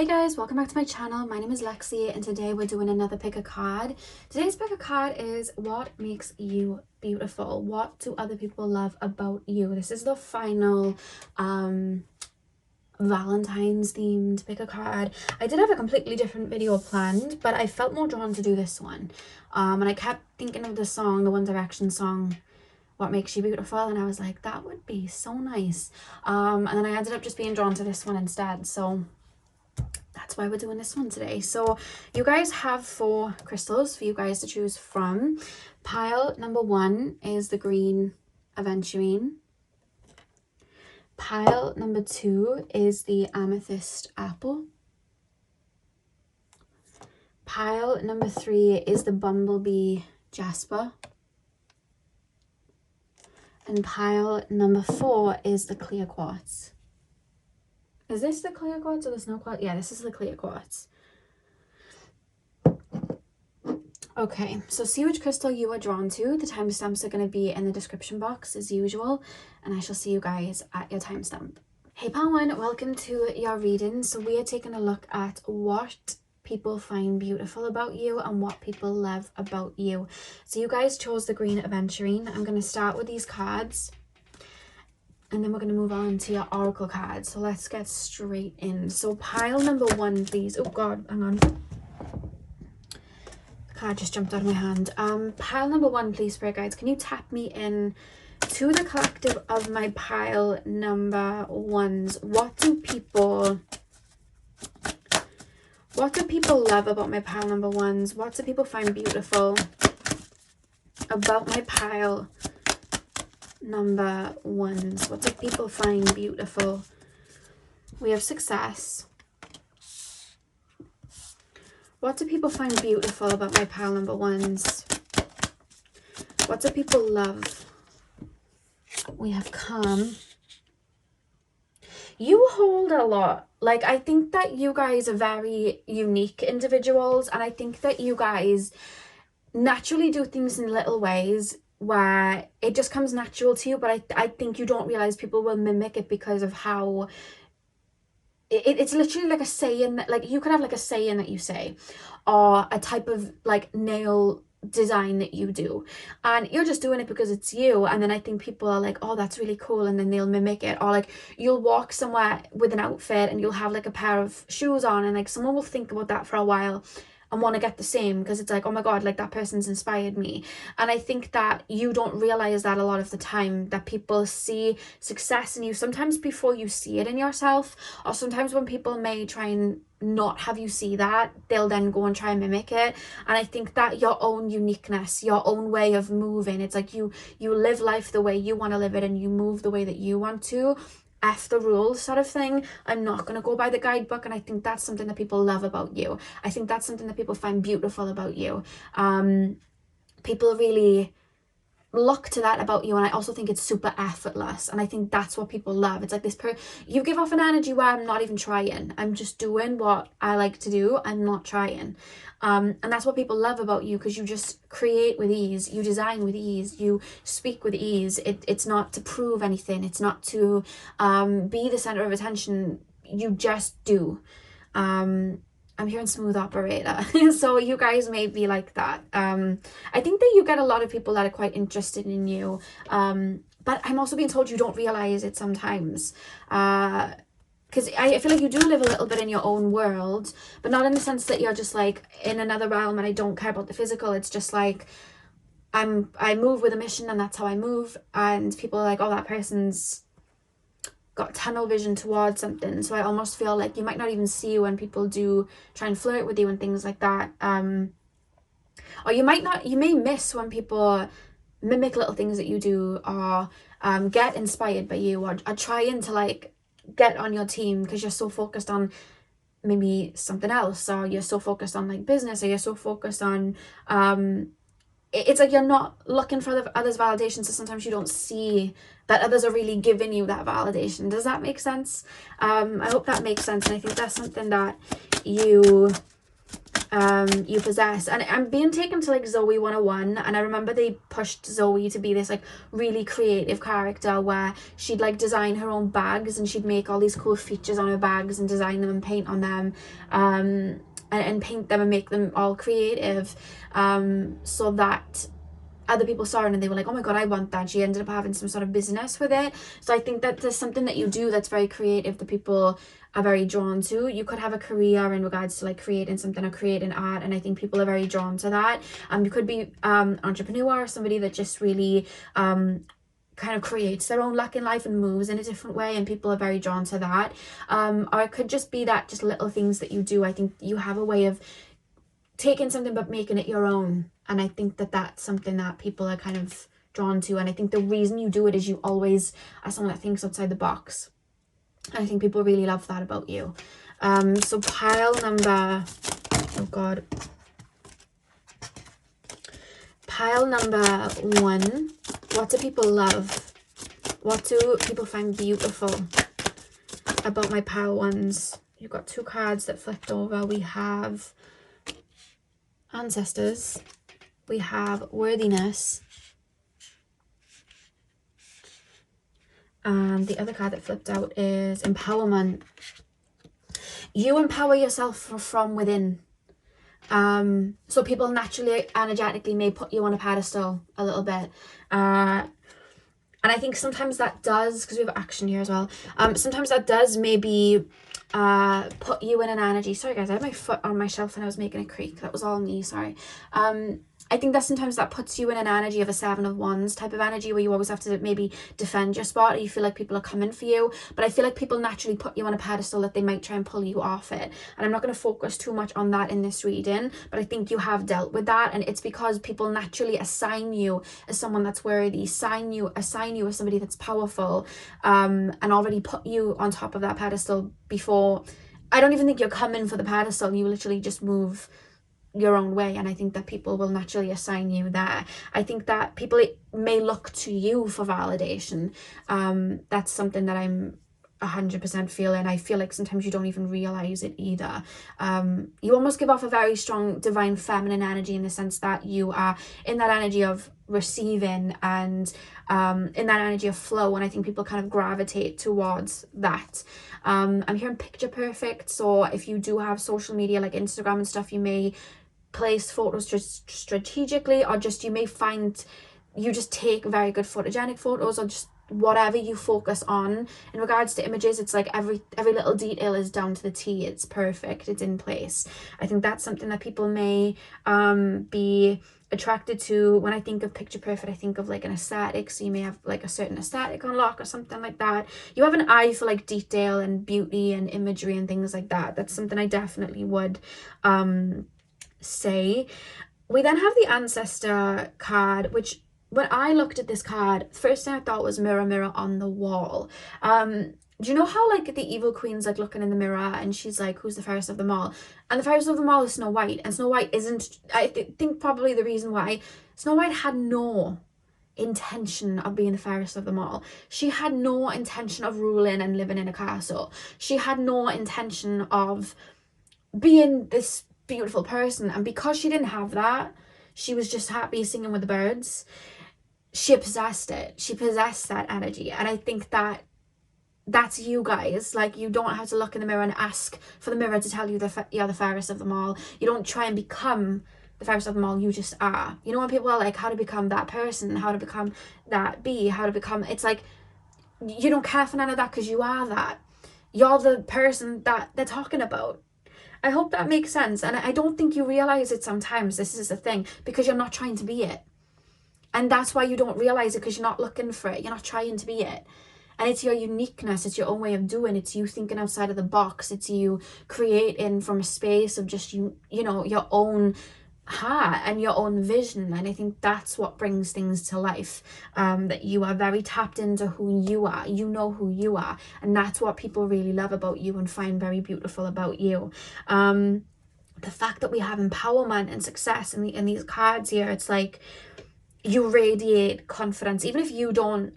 Hey guys, welcome back to my channel. My name is Lexi and today we're doing another pick a card. Today's pick a card is what makes you beautiful? What do other people love about you? This is the final Valentine's themed pick a card. I did have a completely different video planned, but I felt more drawn to do this one. And I kept thinking of the song, the One Direction song, What Makes You Beautiful, and I was like, that would be so nice. And then I ended up just being drawn to this one instead, so that's why we're doing this one today. So you guys have 4 crystals for you guys to choose from. Pile number 1 is the green aventurine. Pile number 2 is the amethyst apple. Pile number 3 is the bumblebee jasper. And pile number 4 is the clear quartz. Is this the clear quartz or the snow quartz? Yeah, this is the clear quartz. Okay, so see which crystal you are drawn to. The timestamps are going to be in the description box as usual, and I shall see you guys at your timestamp. Hey Pile 1, welcome to your reading. So we are taking a look at what people find beautiful about you and what people love about you. So you guys chose the green aventurine. I'm going to start with these cards, and then we're going to move on to your oracle cards. So let's get straight in. So pile number 1, please. Oh God, hang on. The card just jumped out of my hand. Pile number 1, please, spirit guides. Can you tap me in to the collective of my pile number 1s? What do people love about my pile number 1s? What do people find beautiful about my pile number 1s? What do people find beautiful? We have success. What do people find beautiful about my pile number 1s? What do people love? We have calm. You hold a lot. Like, I think that you guys are very unique individuals, and I think that you guys naturally do things in little ways where it just comes natural to you, but I think you don't realize people will mimic it because of how it's literally like a saying that, like, you could have like a saying that you say, or a type of like nail design that you do, and you're just doing it because it's you, and then I think people are like, oh, that's really cool, and then they'll mimic it. Or like, you'll walk somewhere with an outfit and you'll have like a pair of shoes on, and like someone will think about that for a while and want to get the same because it's like, oh my God, like that person's inspired me. And I think that you don't realize that a lot of the time, that people see success in you sometimes before you see it in yourself, or sometimes when people may try and not have you see that, they'll then go and try and mimic it. And I think that your own uniqueness, your own way of moving, it's like you live life the way you want to live it, and you move the way that you want to. F the rules sort of thing. I'm not going to go by the guidebook, and I think that's something that people love about you. I think that's something that people find beautiful about you. People really look to that about you, and I also think it's super effortless, and I think that's what people love. It's like this you give off an energy where I'm not even trying, I'm just doing what I like to do, I'm not trying. And that's what people love about you, because you just create with ease, you design with ease, you speak with ease. It's not to prove anything, it's not to be the center of attention, you just do. I'm hearing smooth operator. So you guys may be like that. I think that you get a lot of people that are quite interested in you. But I'm also being told you don't realize it sometimes. Because I feel like you do live a little bit in your own world, but not in the sense that you're just like in another realm and I don't care about the physical. It's just like I move with a mission, and that's how I move. And people are like, oh, that person's got tunnel vision towards something. So I almost feel like you might not even see when people do try and flirt with you and things like that. Or you may miss when people mimic little things that you do, or get inspired by you, or are trying to like get on your team because you're so focused on maybe something else, or you're so focused on like business, or you're so focused on it's like you're not looking for the others' validation, so sometimes you don't see that others are really giving you that validation. Does that make sense? I hope that makes sense, and I think that's something that you you possess. And I'm being taken to like Zoe 101, and I remember they pushed Zoe to be this like really creative character where she'd like design her own bags, and she'd make all these cool features on her bags and design them and paint on them, and paint them and make them all creative, so that other people saw it and they were like, oh my god, I want that. She ended up having some sort of business with it. So I think that there's something that you do that's very creative that people are very drawn to. You could have a career in regards to like creating something or creating art, and I think people are very drawn to that. You could be an entrepreneur or somebody that just really kind of creates their own luck in life and moves in a different way, and people are very drawn to that. Or it could just be that just little things that you do. I think you have a way of taking something but making it your own, and I think that that's something that people are kind of drawn to. And I think the reason you do it is you always are someone that thinks outside the box, and I think people really love that about you. So pile number one, what do people love? What do people find beautiful about my pile ones? You've got two cards that flipped over. We have ancestors, we have worthiness, and the other card that flipped out is empowerment. You empower yourself from within. So people naturally, energetically may put you on a pedestal a little bit, and I think sometimes that does, because we have action here as well, sometimes that does maybe put you in an energy. Sorry guys, I had my foot on my shelf and I was making a creak. That was all me, sorry. I think that sometimes that puts you in an energy of a 7 of Wands type of energy, where you always have to maybe defend your spot, or you feel like people are coming for you. But I feel like people naturally put you on a pedestal that they might try and pull you off it. And I'm not going to focus too much on that in this reading, but I think you have dealt with that, and it's because people naturally assign you as someone that's worthy, assign you as somebody that's powerful, and already put you on top of that pedestal before. I don't even think you're coming for the pedestal. You literally just move your own way, and I think that people will naturally assign you there. I think that people may look to you for validation. That's something that I'm 100% feeling. I feel like sometimes you don't even realize it either. You almost give off a very strong divine feminine energy, in the sense that you are in that energy of receiving and in that energy of flow, and I think people kind of gravitate towards that. I'm hearing picture perfect, so if you do have social media like Instagram and stuff, you may place photos just strategically, or just you may find you just take very good photogenic photos, or just whatever you focus on in regards to images. It's like every little detail is down to the T. It's perfect, it's in place. I think that's something that people may be attracted to. When I think of picture perfect, I think of like an aesthetic, so you may have like a certain aesthetic on lock or something like that. You have an eye for like detail and beauty and imagery and things like that. That's something I definitely would say. We then have the ancestor card, which when I looked at this card, first thing I thought was mirror, mirror on the wall. Do you know how like the evil queen's like looking in the mirror and she's like, who's the fairest of them all? And the fairest of them all is Snow White, and Snow White isn't, I think probably the reason why Snow White had no intention of being the fairest of them all. She had no intention of ruling and living in a castle. She had no intention of being this beautiful person, and because she didn't have that, she was just happy singing with the birds. She possessed it. She possessed that energy, and I think that that's you guys. Like, you don't have to look in the mirror and ask for the mirror to tell you you're the fairest of them all. You don't try and become the fairest of them all. You just are. You know, when people are like, how to become that person, how to become that bee, how to become, it's like you don't care for none of that, because you are that. You're the person that they're talking about. I hope that makes sense. And I don't think you realize it sometimes. This is the thing, because you're not trying to be it. And that's why you don't realize it, because you're not looking for it. You're not trying to be it. And it's your uniqueness. It's your own way of doing. It's you thinking outside of the box. It's you creating from a space of just, you know, your own heart and your own vision. And I think that's what brings things to life, that you are very tapped into who you are. You know who you are, and that's what people really love about you and find very beautiful about you. The fact that we have empowerment and success in these cards here, it's like you radiate confidence, even if you don't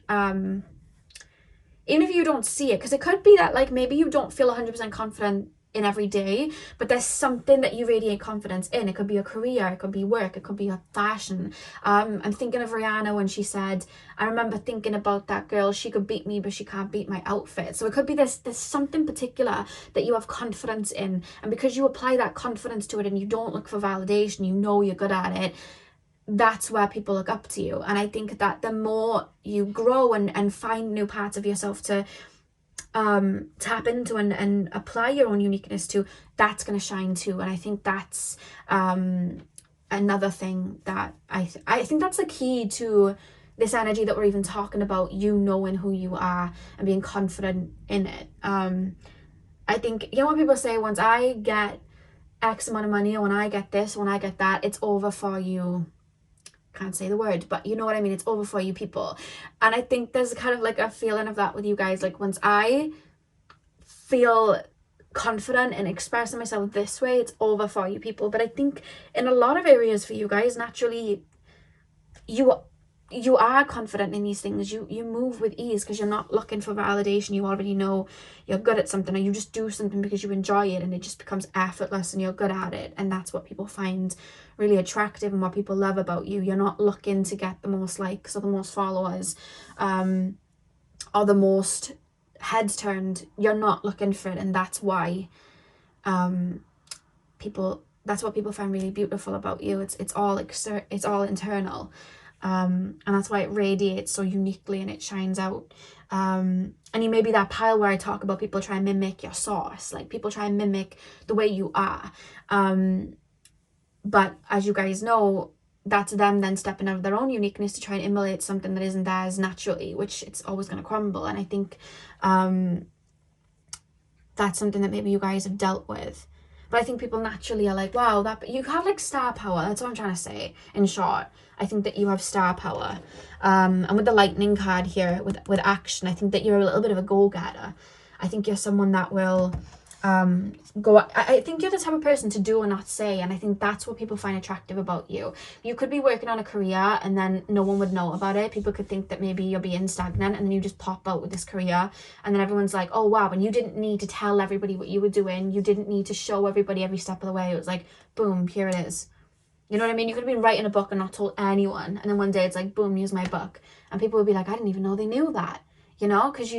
see it, because it could be that like maybe you don't feel 100% confident in every day, but there's something that you radiate confidence in. It could be a career, it could be work, it could be a fashion. I'm thinking of Rihanna when she said, I remember thinking about that girl, she could beat me but she can't beat my outfit. So it could be there's something particular that you have confidence in, and because you apply that confidence to it and you don't look for validation, you know you're good at it, that's where people look up to you. And I think that the more you grow and find new parts of yourself to tap into and apply your own uniqueness to, that's going to shine too. And I think that's another thing that I think that's the key to this energy that we're even talking about, you knowing who you are and being confident in it. I think, you know, when people say, once I get X amount of money, or when I get this, when I get that, it's over for you. Can't say the word, but you know what I mean, it's over for you people. And I think there's kind of like a feeling of that with you guys. Like, once I feel confident in expressing myself this way, it's over for you people. But I think in a lot of areas for you guys, naturally you are confident in these things. You move with ease because you're not looking for validation. You already know you're good at something, or you just do something because you enjoy it and it just becomes effortless and you're good at it. And that's what people find really attractive and what people love about you. You're not looking to get the most likes or the most followers or the most heads turned. You're not looking for it, and that's why that's what people find really beautiful about you. It's all internal. And that's why it radiates so uniquely and it shines out. And you may be that pile where I talk about people try and mimic your source, like people try and mimic the way you are. But as you guys know, that's them then stepping out of their own uniqueness to try and emulate something that isn't theirs naturally, which it's always going to crumble. And I think that's something that maybe you guys have dealt with. But I think people naturally are like, wow, that you have like star power. That's what I'm trying to say in short. I think that you have star power. And with the lightning card here, with action, I think that you're a little bit of a go-getter. I think you're someone that will I think you're the type of person to do and not say, and I think that's what people find attractive about you. You could be working on a career and then no one would know about it. People could think that maybe you're being stagnant, and then you just pop out with this career and then everyone's like, oh wow, and you didn't need to tell everybody what you were doing. You didn't need to show everybody every step of the way. It was like, boom, here it is. You know what I mean? You could have been writing a book and not told anyone, and then one day it's like, boom, here's my book, and people would be like, I didn't even know they knew that, you know, because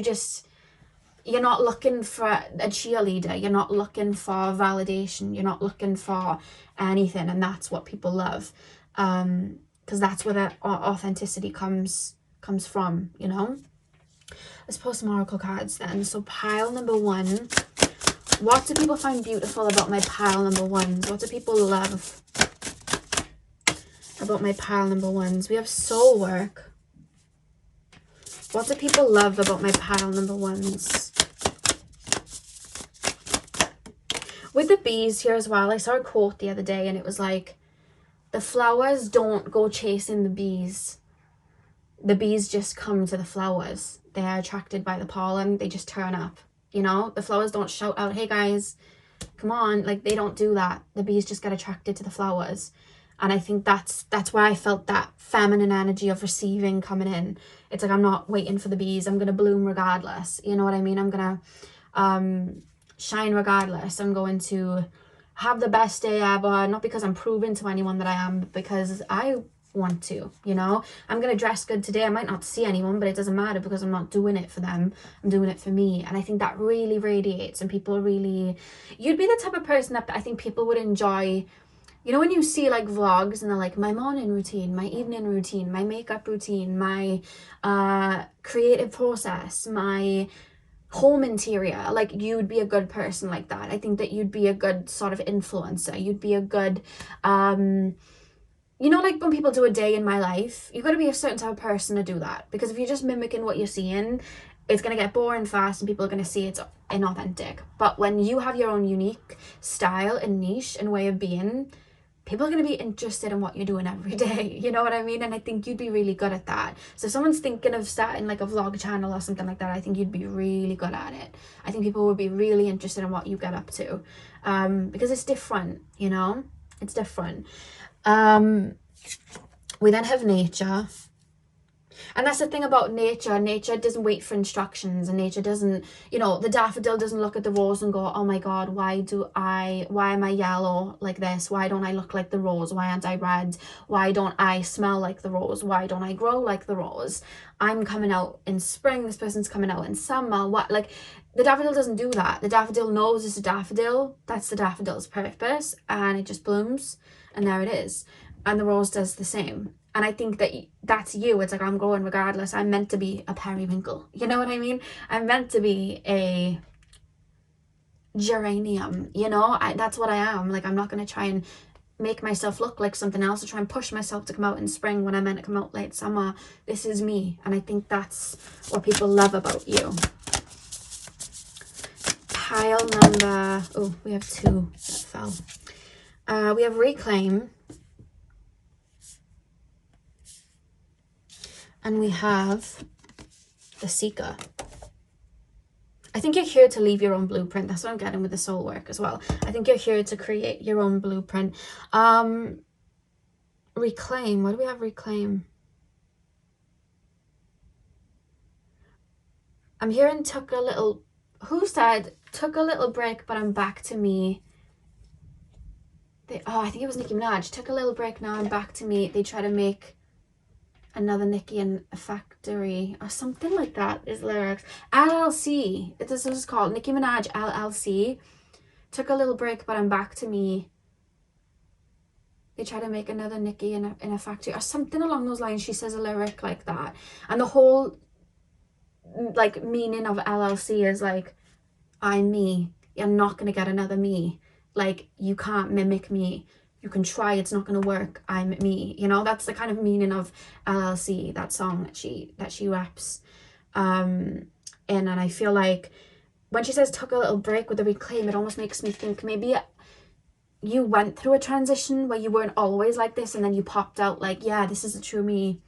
you're not looking for a cheerleader. You're not looking for validation. You're not looking for anything. And that's what people love. Because that's where the authenticity comes from, you know. Let's pull some oracle cards then. So pile number one. What do people find beautiful about my pile number ones? What do people love about my pile number ones? We have soul work. What do people love about my pile number ones? With the bees here as well, I saw a quote the other day and it was like, the flowers don't go chasing the bees. The bees just come to the flowers. They are attracted by the pollen. They just turn up, you know? The flowers don't shout out, hey guys, come on. Like, they don't do that. The bees just get attracted to the flowers. And I think that's where I felt that feminine energy of receiving coming in. It's like, I'm not waiting for the bees. I'm going to bloom regardless. You know what I mean? I'm going to shine regardless. I'm going to have the best day ever. Not because I'm proving to anyone that I am, but because I want to, you know? I'm going to dress good today. I might not see anyone, but it doesn't matter because I'm not doing it for them. I'm doing it for me. And I think that really radiates, and people really... You'd be the type of person that I think people would enjoy. You know, when you see like vlogs and they're like, my morning routine, my evening routine, my makeup routine, my creative process, my home interior, like, you'd be a good person like that. I think that you'd be a good sort of influencer. You'd be a good, you know, like when people do a day in my life, you've got to be a certain type of person to do that. Because if you're just mimicking what you're seeing, it's going to get boring fast and people are going to see it's inauthentic. But when you have your own unique style and niche and way of being, people are going to be interested in what you're doing every day. You know what I mean? And I think you'd be really good at that. So if someone's thinking of starting like a vlog channel or something like that, I think you'd be really good at it. I think people would be really interested in what you get up to. Because it's different, you know? It's different. We then have nature. And that's the thing about nature. Nature doesn't wait for instructions, and nature doesn't, you know, the daffodil doesn't look at the rose and go, oh my God, why am I yellow like this? Why don't I look like the rose? Why aren't I red? Why don't I smell like the rose? Why don't I grow like the rose? I'm coming out in spring, this person's coming out in summer. What, like, the daffodil doesn't do that. The daffodil knows it's a daffodil. That's the daffodil's purpose, and it just blooms, and there it is. And the rose does the same. And I think that that's you. It's like, I'm growing regardless. I'm meant to be a periwinkle. You know what I mean? I'm meant to be a geranium, you know? That's what I am. Like, I'm not going to try and make myself look like something else or try and push myself to come out in spring when I'm meant to come out late summer. This is me. And I think that's what people love about you. Pile number... Oh, we have 2 that fell. We have Reclaim. And we have the Seeker. I think you're here to leave your own blueprint. That's what I'm getting with the soul work as well. I think you're here to create your own blueprint. Reclaim. What do we have? Reclaim. I'm hearing took a little... Who said took a little break, but I'm back to me? I think it was Nicki Minaj. Took a little break, now I'm back to me. They try to make... another Nicki in a factory or something like that is lyrics. LLC, this is called Nicki Minaj LLC. Took a little break, but I'm back to me. They try to make another Nicki in a factory or something along those lines. She says a lyric like that, and the whole like meaning of LLC is like, I'm me. You're not gonna get another me. Like, you can't mimic me. You can try, it's not going to work. I'm me. You know, that's the kind of meaning of LLC, that song that she raps in. And I feel like when she says took a little break with the Reclaim, it almost makes me think maybe you went through a transition where you weren't always like this, and then you popped out like, yeah, this is the true me.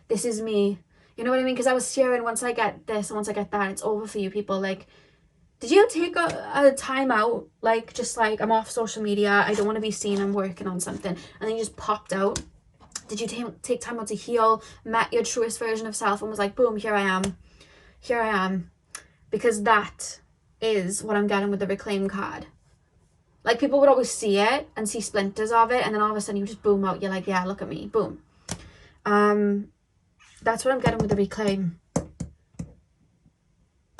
This is me. You know what I mean? Because I was hearing, once I get this and once I get that, it's over for you people. Like, did you take a time out, like, just like, I'm off social media, I don't want to be seen, I'm working on something, and then you just popped out? Did you take time out to heal, met your truest version of self, and was like, boom, here I am? Because that is what I'm getting with the Reclaim card. Like, people would always see it and see splinters of it, and then all of a sudden you just boom out, you're like, yeah, look at me, boom. That's what I'm getting with the Reclaim.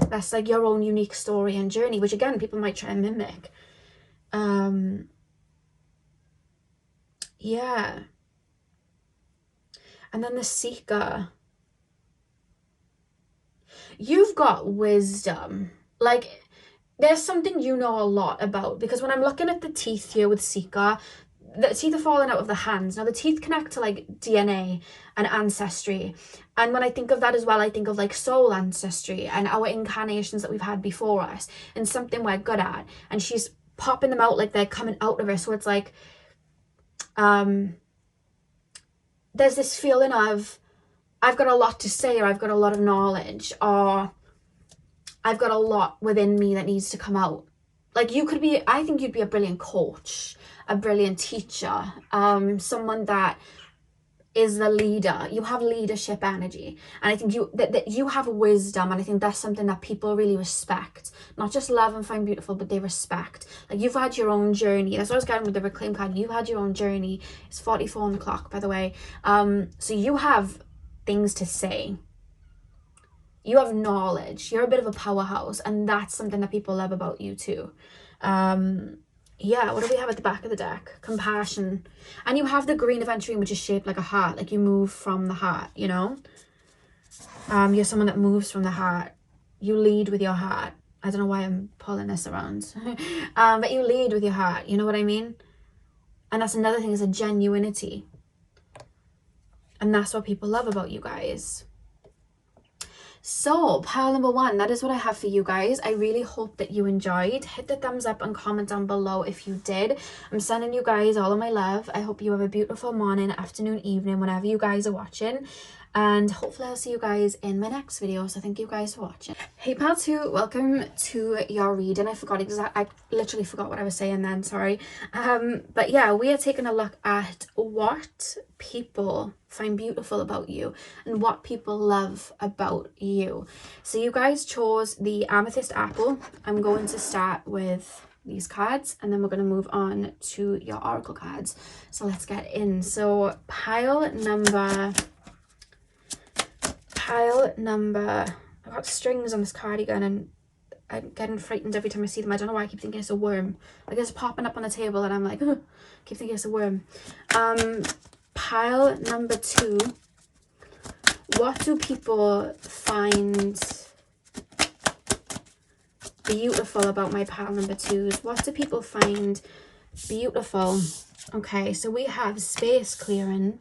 That's like your own unique story and journey, which again, people might try and mimic. Yeah. And then the Seeker. You've got wisdom. Like, there's something you know a lot about, because when I'm looking at the teeth here with Seeker, the teeth are falling out of the hands. Now, the teeth connect to like DNA and ancestry. And when I think of that as well, I think of like soul ancestry and our incarnations that we've had before us and something we're good at. And she's popping them out like they're coming out of her. So it's like, there's this feeling of, I've got a lot to say, or I've got a lot of knowledge, or I've got a lot within me that needs to come out. Like, you could be, I think you'd be a brilliant coach, a brilliant teacher, someone that is the leader. You have leadership energy, and I think that you have wisdom, and I think that's something that people really respect. Not just love and find beautiful, but they respect. Like, you've had your own journey. That's what I was getting with the Reclaim card. You've had your own journey. It's 44 on the clock, by the way. So you have things to say. You have knowledge. You're a bit of a powerhouse, and that's something that people love about you too. Yeah, what do we have at the back of the deck? Compassion. And you have the green aventurine, which is shaped like a heart. Like, you move from the heart, you know? You're someone that moves from the heart. You lead with your heart. I don't know why I'm pulling this around. But you lead with your heart, you know what I mean? And that's another thing, is a genuinity. And that's what people love about you guys. So, pile number 1, that is what I have for you guys. I really hope that you enjoyed. Hit the thumbs up and comment down below if you did. I'm sending you guys all of my love. I hope you have a beautiful morning, afternoon, evening, whenever you guys are watching. and hopefully I'll see you guys in my next video. So thank you guys for watching. Hey pal 2, welcome to your reading. I literally forgot what I was saying then, sorry. But yeah, we are taking a look at what people find beautiful about you and what people love about you. So you guys chose the Amethyst Apple. I'm going to start with these cards and then we're going to move on to your oracle cards. So let's get in. So pile number, I've got strings on this cardigan and I'm getting frightened every time I see them. I don't know why I keep thinking it's a worm. Like it's popping up on the table and I'm like, keep thinking it's a worm. Pile number 2. What do people find beautiful about my pile number 2s? What do people find beautiful? Okay, so we have space clearing.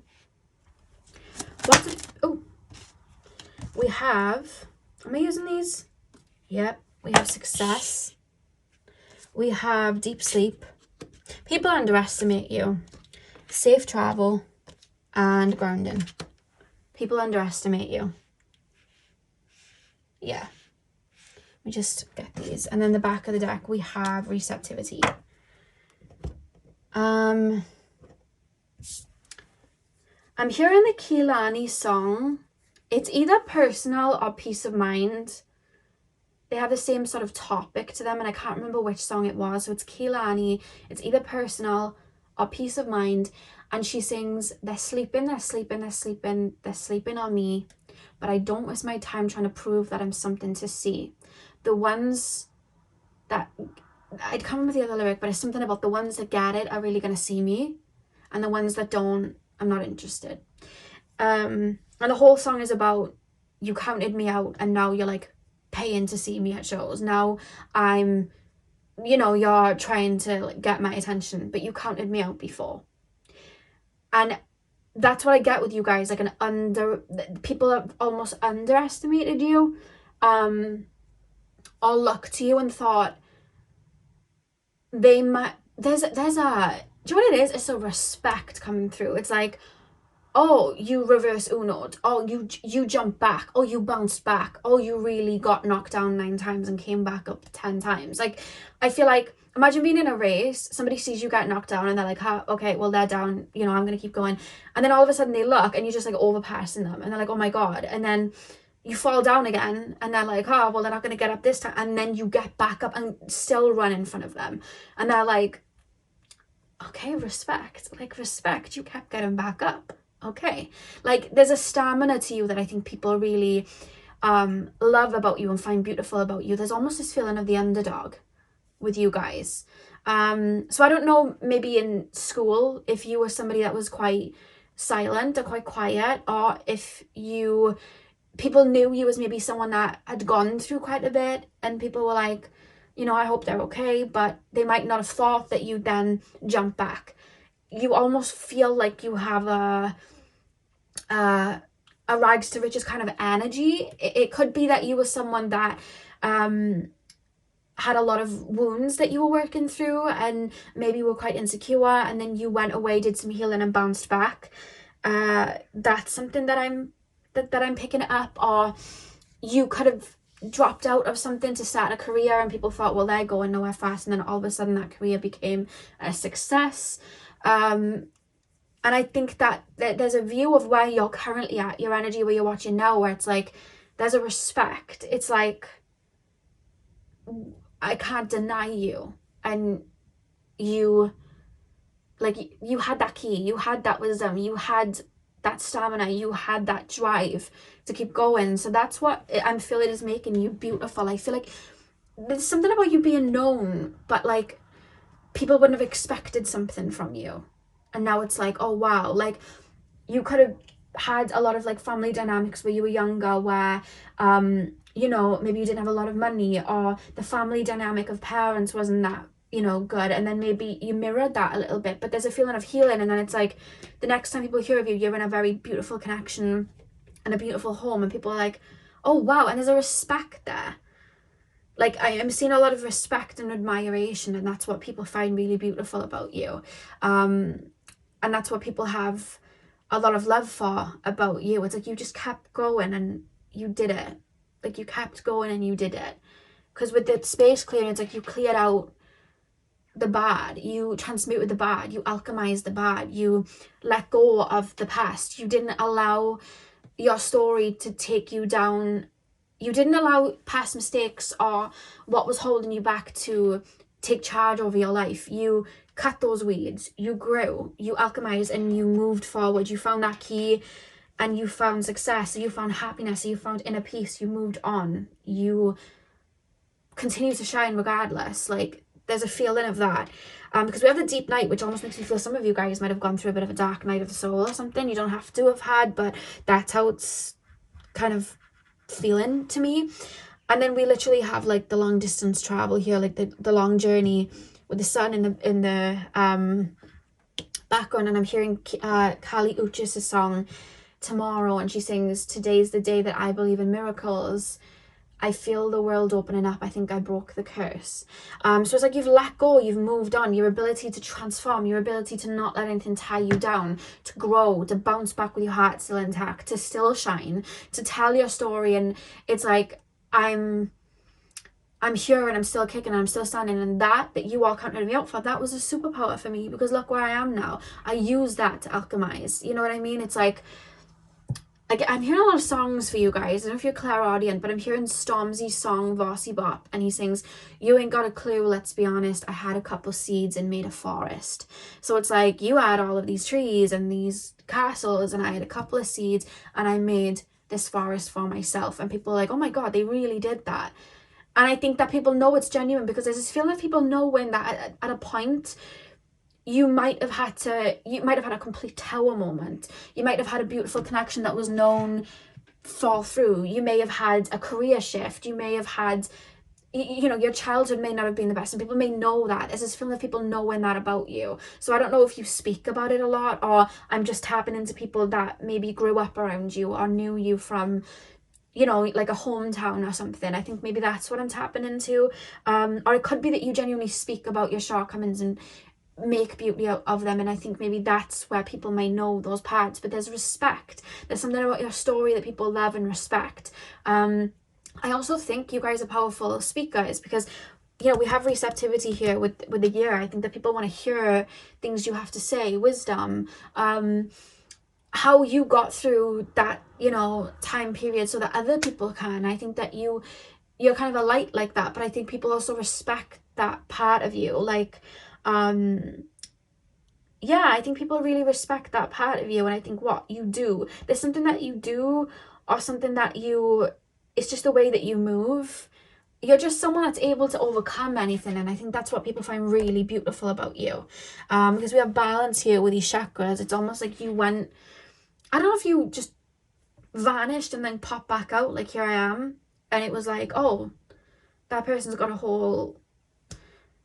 We have, am I using these? Yep. We have success. We have deep sleep. People underestimate you. Safe travel and grounding. People underestimate you. Yeah. Let me just get these. And then the back of the deck, we have receptivity. I'm hearing the Kehlani song. It's either personal or peace of mind. They have the same sort of topic to them, and I can't remember which song it was. So it's Kehlani. It's either personal or peace of mind. And she sings, they're sleeping on me, but I don't waste my time trying to prove that I'm something to see. The ones that, I can't remember the other lyric, but it's something about the ones that get it are really going to see me, and the ones that don't, I'm not interested. And the whole song is about, you counted me out and now you're like paying to see me at shows. Now I'm, you're trying to like get my attention, but you counted me out before. And that's what I get with you guys, like people have almost underestimated you, or looked to you and thought they might, there's a, do you know what it is? It's a respect coming through. It's like, oh, you reverse uno'd. Oh, you jumped back. Oh, you bounced back. Oh, you really got knocked down 9 times and came back up 10 times. Like, I feel like, imagine being in a race, somebody sees you get knocked down and they're like, okay, well, they're down, I'm going to keep going. And then all of a sudden they look and you're just like overpassing them. And they're like, oh my God. And then you fall down again and they're like, oh, well, they're not going to get up this time. And then you get back up and still run in front of them. And they're like, okay, respect. Like, respect. You kept getting back up. Okay, like there's a stamina to you that I think people really love about you and find beautiful about you. There's almost this feeling of the underdog with you guys. So I don't know, maybe in school, if you were somebody that was quite silent or quite quiet, or if people knew you as maybe someone that had gone through quite a bit and people were like, I hope they're okay, but they might not have thought that you'd then jump back. You almost feel like you have a rags to riches kind of energy. It could be that you were someone that had a lot of wounds that you were working through and maybe were quite insecure, and then you went away, did some healing and bounced back. That's something that I'm picking up. Or you could have dropped out of something to start a career and people thought, well, they're going nowhere fast, and then all of a sudden that career became a success. And I think that there's a view of where you're currently at, your energy, where you're watching now, where it's like, there's a respect. It's like, I can't deny you. And you had that key, you had that wisdom, you had that stamina, you had that drive to keep going. So that's what I'm feeling is making you beautiful. I feel like there's something about you being known, but like people wouldn't have expected something from you. And now it's like, oh wow, like you could have had a lot of like family dynamics where you were younger, where maybe you didn't have a lot of money, or the family dynamic of parents wasn't that good, and then maybe you mirrored that a little bit, but there's a feeling of healing, and then it's like the next time people hear of you, you're in a very beautiful connection and a beautiful home, and people are like, oh wow, and there's a respect there. Like I am seeing a lot of respect and admiration, and that's what people find really beautiful about you. And that's what people have a lot of love for about you. It's like you just kept going and you did it. Like you kept going and you did it. Because with the space clearing, it's like you cleared out the bad, you transmuted the bad, you alchemized the bad, you let go of the past. You didn't allow your story to take you down. You didn't allow past mistakes or what was holding you back to take charge over your life. You cut those weeds, you grew, you alchemized, and you moved forward. You found that key and you found success, you found happiness, you found inner peace, you moved on, you continue to shine regardless. Like, there's a feeling of that, because we have the deep night, which almost makes me feel some of you guys might have gone through a bit of a dark night of the soul or something. You don't have to have had, but that's how it's kind of feeling to me. And then we literally have like the long distance travel here, like the long journey with the sun in the background, and I'm hearing Kali Uchis' song Tomorrow, and she sings, "Today's the day that I believe in miracles. I feel the world opening up. I think I broke the curse." So it's like you've let go, you've moved on. Your ability to transform, your ability to not let anything tie you down, to grow, to bounce back with your heart still intact, to still shine, to tell your story. And it's like, I'm here and I'm still kicking and I'm still standing, and that you all counted me out for, that was a superpower for me, because look where I am now. I use that to alchemize. You know what I mean? It's like I'm hearing a lot of songs for you guys. I don't know if you're Clairaudient, but I'm hearing Stormzy's song Vossy Bop, and he sings, "You ain't got a clue, let's be honest. I had a couple seeds and made a forest." So it's like you had all of these trees and these castles, and I had a couple of seeds and I made this forest for myself. And people are like, oh my God, they really did that. And I think that people know it's genuine, because there's this feeling of people know when that at a point you might have had a complete tower moment. You might have had a beautiful connection that was known fall through. You may have had a career shift. You may have had, you know, your childhood may not have been the best, and people may know that. There's this feeling that people knowing that about you. So I don't know if you speak about it a lot, or I'm just tapping into people that maybe grew up around you or knew you from, you know, like a hometown or something. I think maybe that's what I'm tapping into. Or it could be that you genuinely speak about your shortcomings and make beauty out of them, and I think maybe that's where people may know those parts. But there's respect. There's something about your story that people love and respect. I also think you guys are powerful speakers, because, you know, we have receptivity here with the year. I think that people want to hear things you have to say, wisdom, how you got through that, you know, time period, so that other people can. I think that you're kind of a light like that, but I think people also respect that part of you. Like, yeah, I think people really respect that part of you. And I think what you do, there's something that you do, or something that it's just the way that you move. You're just someone that's able to overcome anything, and I think that's what people find really beautiful about you. Because we have balance here with these chakras. It's almost like you went, I don't know if you just vanished and then popped back out, like here I am, and it was like, oh, that person's got a whole,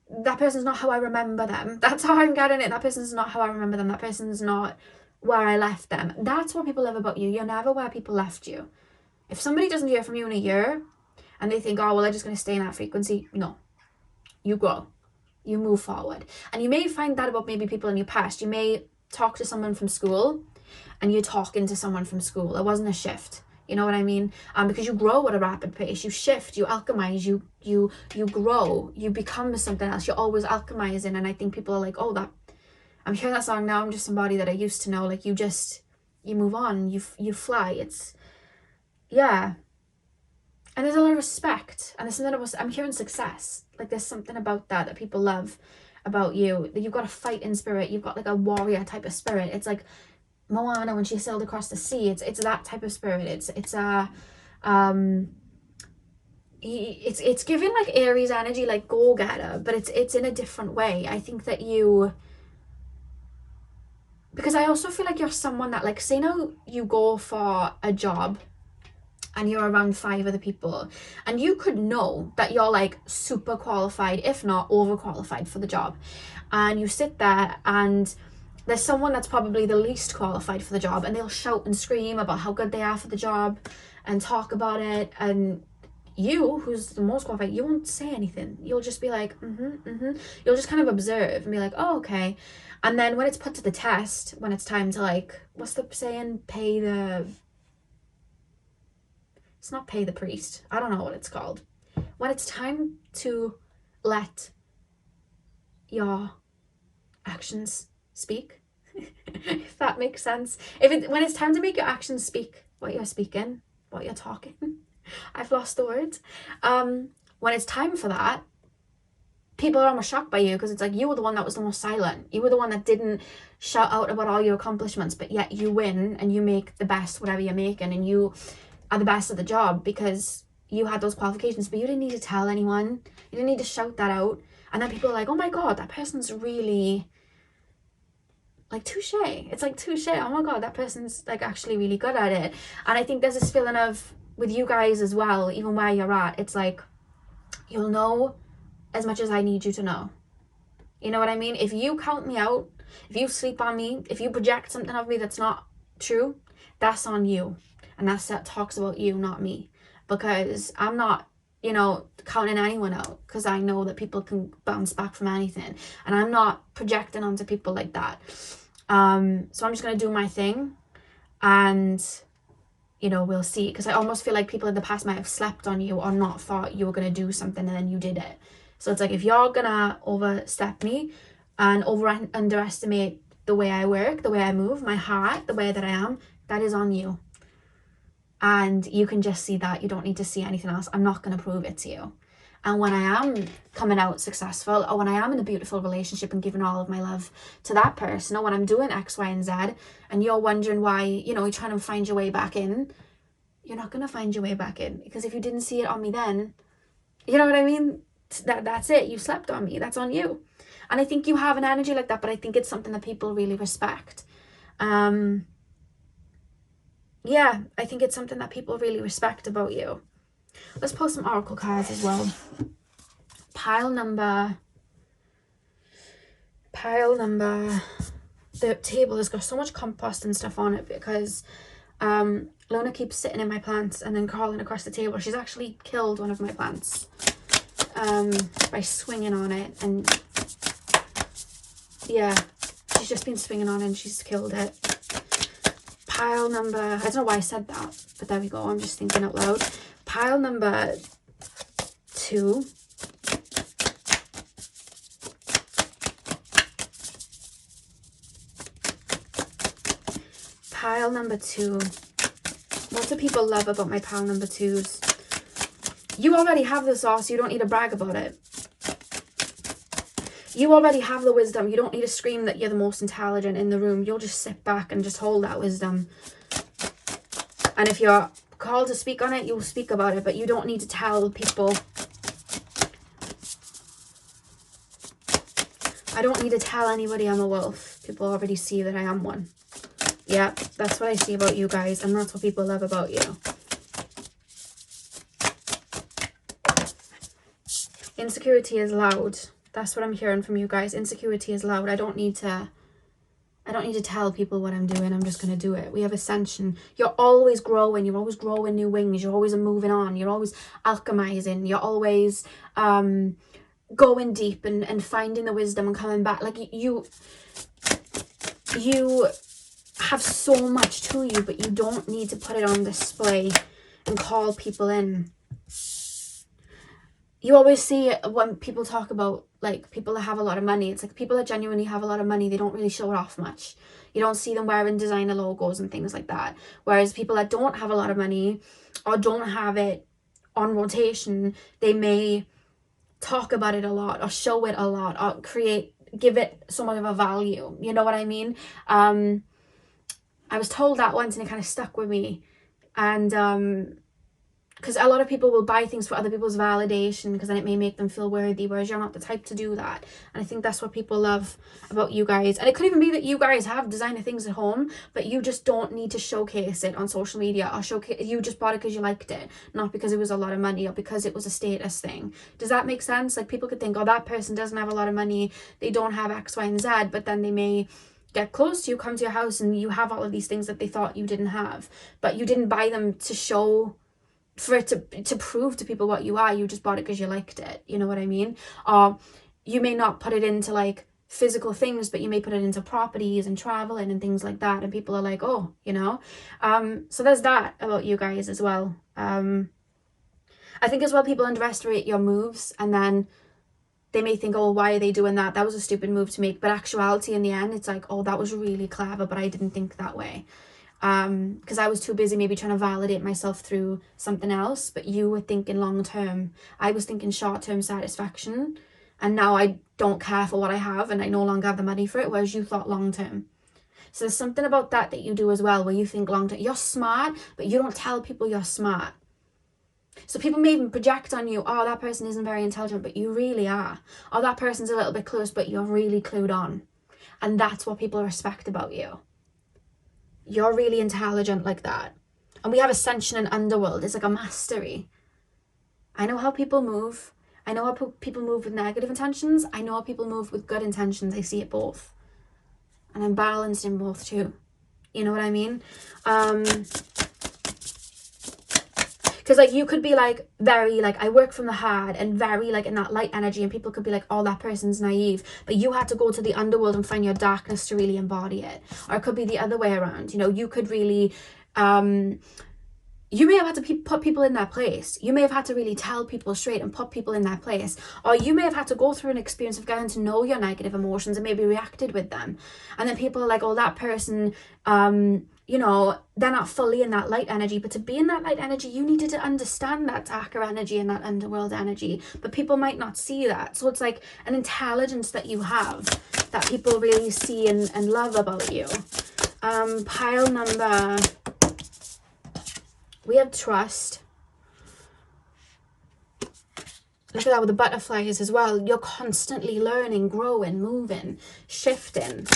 that person's not how I remember them. That's how I'm getting it. That person's not how I remember them. That person's not where I left them. That's what people love about you. You're never where people left you. If somebody doesn't hear from you in a year and they think, oh, well, they're just going to stay in that frequency. No. You grow. You move forward. And you may find that about maybe people in your past. You may talk to someone from school and you're talking to someone from school. There wasn't a shift. You know what I mean? Because you grow at a rapid pace. You shift, you alchemize, you grow, you become something else. You're always alchemizing. And I think people are like, oh, that, I'm hearing that song now. I'm just somebody that I used to know. Like, you move on, you fly. It's, yeah. And there's a lot of respect. And there's something about, I'm hearing success. Like, there's something about that people love about you. That you've got a fighting spirit. You've got like a warrior type of spirit. It's like Moana when she sailed across the sea. It's that type of spirit. It's giving like Aries energy, like go-getter, but it's in a different way. I think that because I also feel like you're someone that, like, say now you go for a job and you're around 5 other people, and you could know that you're like super qualified, if not overqualified for the job, and you sit there and there's someone that's probably the least qualified for the job, and they'll shout and scream about how good they are for the job and talk about it, and you, who's the most qualified, you won't say anything. You'll just be like, You'll just kind of observe and be like, oh, okay. And then when it's put to the test, when it's time to, like, what's the saying? It's not pay the priest. I don't know what it's called. When it's time to let your actions speak, if that makes sense. When it's time to make your actions speak, what you're speaking, what you're talking. I've lost the words. When it's time for that, people are almost shocked by you, because it's like, you were the one that was the most silent. You were the one that didn't shout out about all your accomplishments, but yet you win and you make the best whatever you're making, and you are the best at the job because you had those qualifications, but you didn't need to tell anyone. You didn't need to shout that out. And then people are like, oh my God, that person's really, like, touche. It's like, touche. Oh my God, that person's, like, actually really good at it. And I think there's this feeling of, with you guys as well, even where you're at, it's like, you'll know as much as I need you to know. You know what I mean? If you count me out, if you sleep on me, if you project something of me that's not true, that's on you. And that talks about you, not me. Because I'm not, counting anyone out, because I know that people can bounce back from anything. And I'm not projecting onto people like that. So I'm just going to do my thing. And, we'll see. Because I almost feel like people in the past might have slept on you or not thought you were going to do something, and then you did it. So it's like, if you're going to overstep me and underestimate the way I work, the way I move, my heart, the way that I am, that is on you. And you can just see that. You don't need to see anything else. I'm not going to prove it to you. And when I am coming out successful, or when I am in a beautiful relationship and giving all of my love to that person, or when I'm doing X, Y, and Z, and you're wondering why, you're trying to find your way back in, you're not going to find your way back in. Because if you didn't see it on me then, you know what I mean? That's it. You slept on me. That's on you. And I think you have an energy like that, but I think it's something that people really respect. Yeah, I think it's something that people really respect about you. Let's pull some oracle cards as well. Pile number. The table has got so much compost and stuff on it because Lona keeps sitting in my plants and then crawling across the table. She's actually killed one of my plants by swinging on it. And yeah, she's just been swinging on it and she's killed it. Pile number, I don't know why I said that, but there we go. I'm just thinking out loud. Pile number 2. Pile number 2. What do people love about my pile number 2s? You already have the sauce. You don't need to brag about it. You already have the wisdom. You don't need to scream that you're the most intelligent in the room. You'll just sit back and just hold that wisdom. And if you're called to speak on it, you'll speak about it. But you don't need to tell people. I don't need to tell anybody I'm a wolf. People already see that I am one. Yeah, that's what I see about you guys. And that's what people love about you. Insecurity is loud. That's what I'm hearing from you guys. Insecurity is loud. I don't need to tell people what I'm doing. I'm just going to do it. We have ascension. You're always growing. You're always growing new wings. You're always moving on. You're always alchemizing. You're always going deep and finding the wisdom and coming back. Like you have so much to you, but you don't need to put it on display and call people in. You always see it when people talk about, like, people that have a lot of money. It's like people that genuinely have a lot of money, they don't really show it off much. You don't see them wearing designer logos and things like that. Whereas people that don't have a lot of money or don't have it on rotation, they may talk about it a lot or show it a lot or give it somewhat of a value. You know what I mean? I was told that once and it kind of stuck with me. And because a lot of people will buy things for other people's validation because then it may make them feel worthy, whereas you're not the type to do that. And I think that's what people love about you guys. And it could even be that you guys have designer things at home, but you just don't need to showcase it on social media, or you just bought it because you liked it, not because it was a lot of money or because it was a status thing. Does that make sense? Like, people could think, oh, that person doesn't have a lot of money, they don't have X, Y, and Z, but then they may get close to you, come to your house, and you have all of these things that they thought you didn't have, but you didn't buy them to show for it to prove to people what you are. You just bought it because you liked it. You know what I mean? Or you may not put it into like physical things, but you may put it into properties and traveling and things like that, and people are like, oh, you know. So there's that about you guys as well. I think as well, people underestimate your moves, and then they may think, oh, why are they doing that? That was a stupid move to make. But actuality, in the end, it's like, oh, that was really clever, but I didn't think that way. Because I was too busy maybe trying to validate myself through something else, but you were thinking long term. I was thinking short term satisfaction, and now I don't care for what I have, and I no longer have the money for it, whereas you thought long term. So there's something about that you do as well, where you think long term. You're smart, but you don't tell people you're smart. So people may even project on you, oh, that person isn't very intelligent, but you really are. Or that person's a little bit close, but you're really clued on. And that's what people respect about you. You're really intelligent like that. And we have Ascension and Underworld. It's like a mastery. I know how people move. I know how people move with negative intentions. I know how people move with good intentions. I see it both. And I'm balanced in both too. You know what I mean? Because like you could be like very like, I work from the heart, and very like in that light energy, and people could be like, oh, that person's naive, but you had to go to the underworld and find your darkness to really embody it. Or it could be the other way around. You know, you could really you may have had to put people in their place. You may have had to really tell people straight and put people in their place. Or you may have had to go through an experience of getting to know your negative emotions and maybe reacted with them. And then people are like, oh, that person, you know, they're not fully in that light energy. But to be in that light energy, you needed to understand that darker energy and that underworld energy. But people might not see that. So it's like an intelligence that you have that people really see and love about you. Pile number... We have trust. Look at that with the butterflies as well. You're constantly learning, growing, moving, shifting.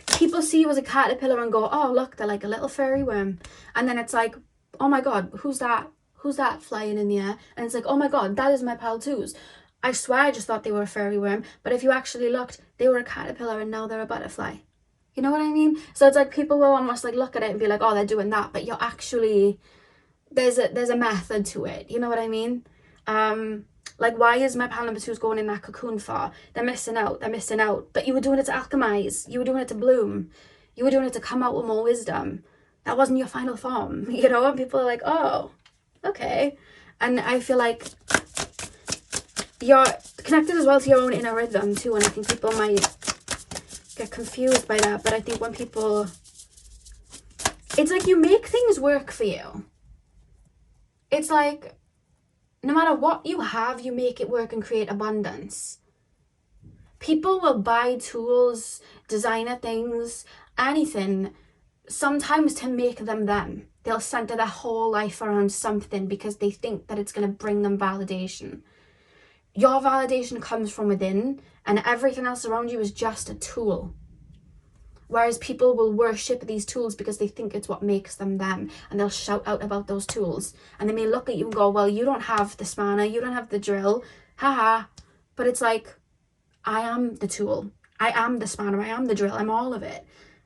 People see you as a caterpillar and go, oh, look, they're like a little furry worm. And then it's like, oh my God, who's that? Who's that flying in the air? And it's like, oh my God, that is my pal twos. I swear I just thought they were a furry worm. But if you actually looked, they were a caterpillar and now they're a butterfly. You know what I mean? So it's like people will almost like look at it and be like, oh, they're doing that, but you're actually, there's a method to it. You know what I mean? Like, why is my pal number twos going in that cocoon for? They're missing out. But you were doing it to alchemize. You were doing it to bloom. You were doing it to come out with more wisdom. That wasn't your final form, you know? And people are like, oh, okay. And I feel like you're connected as well to your own inner rhythm too. And I think people might get confused by that, but I think when people, it's like you make things work for you. It's like no matter what you have, you make it work and create abundance. People will buy tools, designer things, anything, sometimes to make them. They'll center their whole life around something because they think that it's going to bring them validation. Your validation comes from within, and everything else around you is just a tool. Whereas people will worship these tools because they think it's what makes them them, and they'll shout out about those tools. And they may look at you and go, well, you don't have the spanner, you don't have the drill, haha. But it's like, I am the tool, I am the spanner, I am the drill, I'm all of it.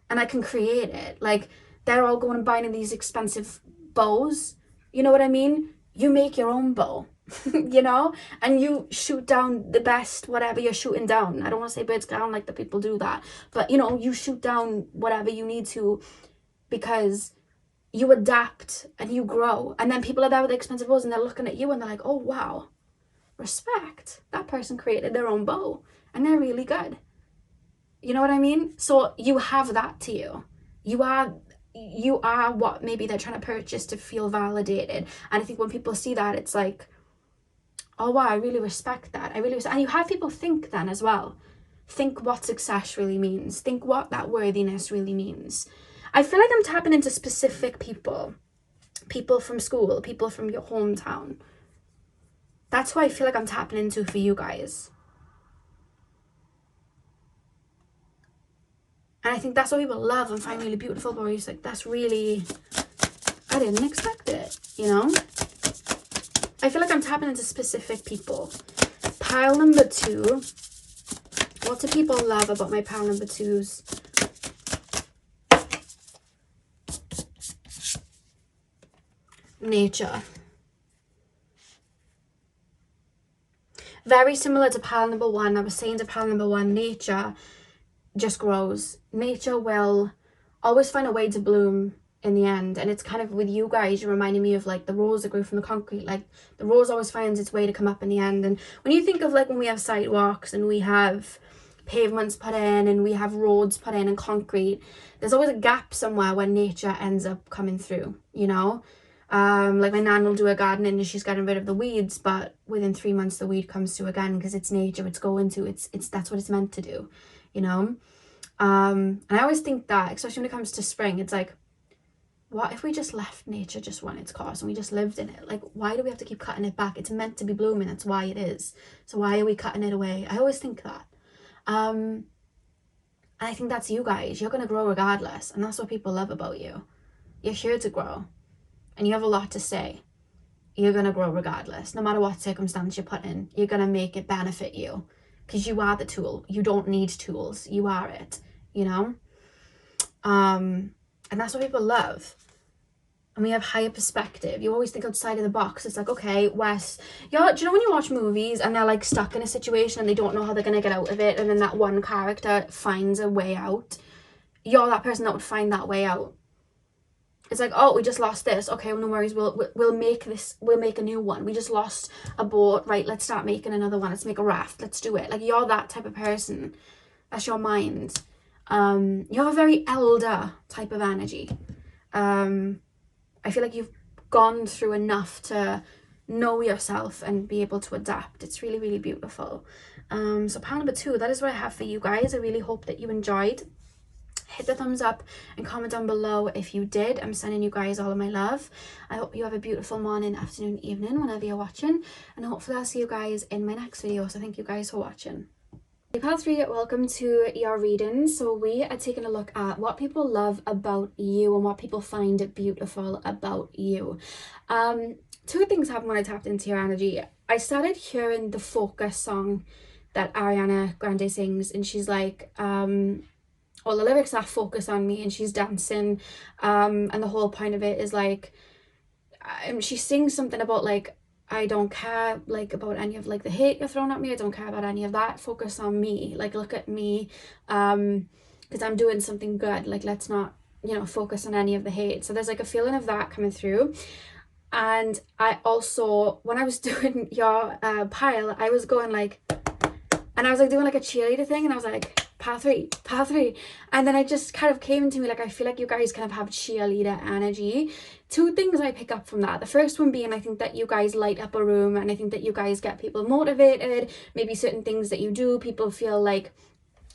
And I can create it. Like, they're all going and buying these expensive bows. You know what I mean? You make your own bow. You know, and you shoot down the best whatever you're shooting down. I don't want to say birds down like the people do that, but you know, you shoot down whatever you need to because you adapt and you grow. And then people are there with the expensive bows and they're looking at you and they're like, oh wow, respect, that person created their own bow and they're really good. You know what I mean? So you have that to you. You are what maybe they're trying to purchase to feel validated. And I think when people see that, it's like, oh wow, I really respect that. And you have people think then as well. Think what success really means. Think what that worthiness really means. I feel like I'm tapping into specific people. People from school, people from your hometown. That's who I feel like I'm tapping into for you guys. And I think that's what people love and find really beautiful, but it's like, that's really, I didn't expect it, you know? I feel like I'm tapping into specific people. Pile number 2. What do people love about my pile number 2s? nature. Very similar to pile number one. I was saying to pile number one, nature just grows. Nature will always find a way to bloom in the end. And it's kind of with you guys, you're reminding me of like the rose that grew from the concrete. Like the rose always finds its way to come up in the end. And when you think of like when we have sidewalks and we have pavements put in and we have roads put in and concrete, there's always a gap somewhere where nature ends up coming through, you know. Like my nan will do her gardening and she's getting rid of the weeds, but within 3 months the weed comes through again because it's nature, it's going to, it's that's what it's meant to do, you know. And I always think that, especially when it comes to spring, it's like, what if we just left nature just run its course and we just lived in it? Like, why do we have to keep cutting it back? It's meant to be blooming, that's why it is. So why are we cutting it away? I always think that. And I think that's you guys. You're going to grow regardless, and that's what people love about you. You're here to grow. And you have a lot to say. You're going to grow regardless. No matter what circumstance you're put in, you're going to make it benefit you. Because you are the tool. You don't need tools. You are it. You know? And that's what people love. And we have higher perspective. You always think outside of the box. It's like, okay, Wes, do you know when you watch movies and they're like stuck in a situation and they don't know how they're going to get out of it, and then that one character finds a way out? You're that person that would find that way out. It's like, oh, we just lost this. Okay, well, no worries. We'll make this. We'll make a new one. We just lost a boat. Right, let's start making another one. Let's make a raft. Let's do it. Like, you're that type of person. That's your mind. You have a very elder type of energy. I feel like you've gone through enough to know yourself and be able to adapt. It's really, really beautiful. So pile number 2, that is what I have for you guys. I really hope that you enjoyed. Hit the thumbs up and comment down below if you did. I'm sending you guys all of my love. I hope you have a beautiful morning, afternoon, evening, whenever you're watching. And hopefully I'll see you guys in my next video. So thank you guys for watching. Pile 3, welcome to your reading. So we are taking a look at what people love about you and what people find beautiful about you. 2 things happened when I tapped into your energy. I started hearing the Focus song that Ariana Grande sings, and she's like, well, the lyrics are focus on me, and she's dancing, and the whole point of it is like, she sings something about like, I don't care like about any of like the hate you're throwing at me. I don't care about any of that. Focus on me. Like, look at me, because I'm doing something good. Like, let's not, you know, focus on any of the hate. So there's like a feeling of that coming through. And I also, when I was doing your pile, I was going like, and I was like doing like a cheerleader thing, and I was like, path three, and then it just kind of came to me like, I feel like you guys kind of have cheerleader energy. 2 things I pick up from that. The first one being, I think that you guys light up a room, and I think that you guys get people motivated. Maybe certain things that you do, people feel like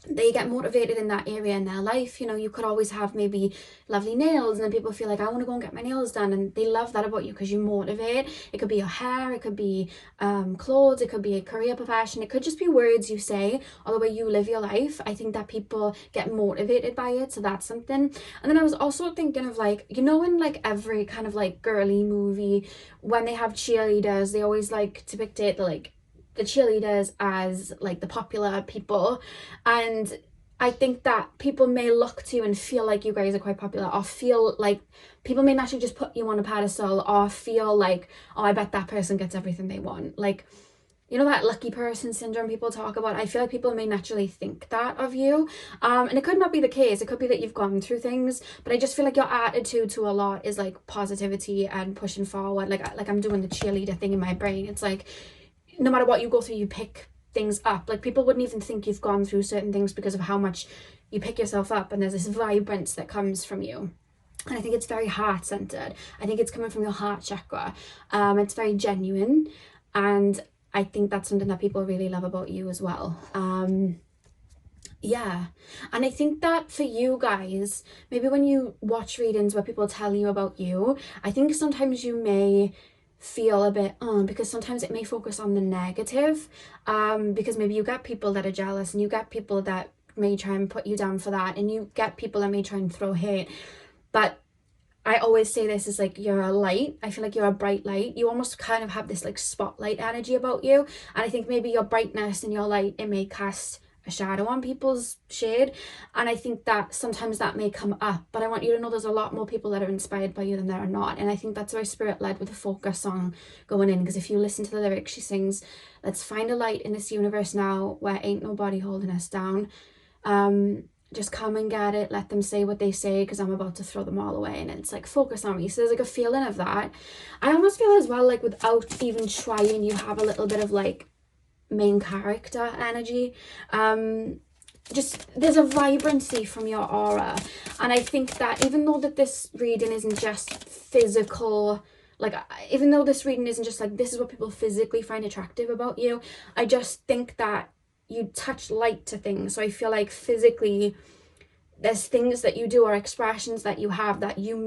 they get motivated in that area in their life. You know, you could always have maybe lovely nails, and then people feel like, I want to go and get my nails done, and they love that about you because you motivate. It could be your hair, it could be clothes, it could be a career profession, it could just be words you say or the way you live your life. I think that people get motivated by it, so that's something. And then I was also thinking of like, you know, in like every kind of like girly movie, when they have cheerleaders, they always like to depict the cheerleaders as like the popular people, and I think that people may look to you and feel like you guys are quite popular, or feel like people may naturally just put you on a pedestal, or feel like, oh, I bet that person gets everything they want. Like, you know, that lucky person syndrome people talk about. I feel like people may naturally think that of you, and it could not be the case. It could be that you've gone through things, but I just feel like your attitude to a lot is like positivity and pushing forward. Like I'm doing the cheerleader thing in my brain. It's like, no matter what you go through, you pick things up. Like, people wouldn't even think you've gone through certain things because of how much you pick yourself up, and there's this vibrance that comes from you. And I think it's very heart-centered. I think it's coming from your heart chakra. It's very genuine, and I think that's something that people really love about you as well. Yeah, and I think that for you guys, maybe when you watch readings where people tell you about you, I think sometimes you may feel a bit because sometimes it may focus on the negative, because maybe you get people that are jealous, and you get people that may try and put you down for that, and you get people that may try and throw hate. But I always say this is like, you're a light. I feel like you're a bright light. You almost kind of have this like spotlight energy about you, and I think maybe your brightness and your light, it may cast a shadow on people's shade, and I think that sometimes that may come up, but I want you to know there's a lot more people that are inspired by you than there are not. And I think that's very spirit-led with the focus song going in, because if you listen to the lyrics, she sings, let's find a light in this universe now where ain't nobody holding us down. Just come and get it, let them say what they say, because I'm about to throw them all away. And it's like, focus on me. So there's like a feeling of that. I almost feel as well, like without even trying, you have a little bit of like main character energy. Just there's a vibrancy from your aura, and I think that even though that this reading isn't just physical, like even though this reading isn't just like this is what people physically find attractive about you, I just think that you touch light to things. So I feel like physically there's things that you do or expressions that you have that you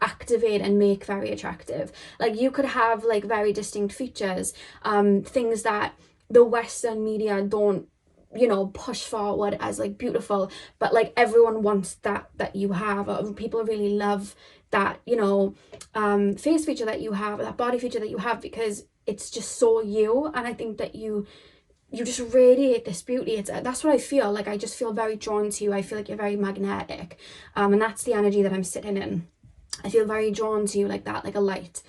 activate and make very attractive. Like you could have like very distinct features, things that the Western media don't, you know, push forward as like beautiful, but like everyone wants that you have, or people really love that, you know, face feature that you have, that body feature that you have, because it's just so you. And I think that you just radiate this beauty. That's what I feel like. I just feel very drawn to you. I feel like you're very magnetic, and that's the energy that I'm sitting in. I feel very drawn to you like that, like a light.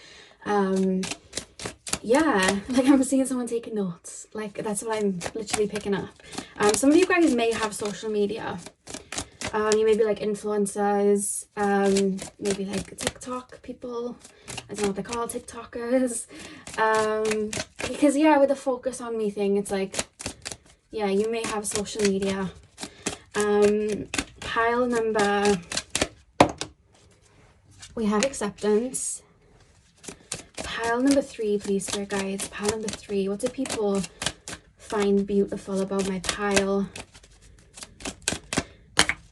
Yeah, like I'm seeing someone taking notes. Like that's what I'm literally picking up. Some of you guys may have social media. You may be like influencers, maybe like TikTok people. I don't know what they call TikTokers. Because yeah, with the focus on me thing, it's like, yeah, you may have social media. Pile number, we have acceptance. Pile number 3, please, spirit guides. Pile number 3, what do people find beautiful about my pile?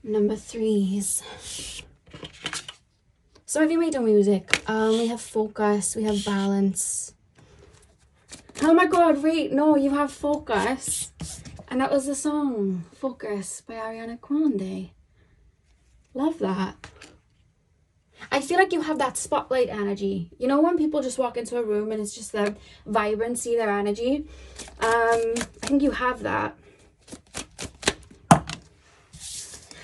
Number 3s. So if you made no music, we have focus, we have balance. Oh my god, wait, no, you have focus. And that was the song, Focus by Ariana Grande. Love that. I feel like you have that spotlight energy. You know when people just walk into a room and it's just their vibrancy, their energy? I think you have that.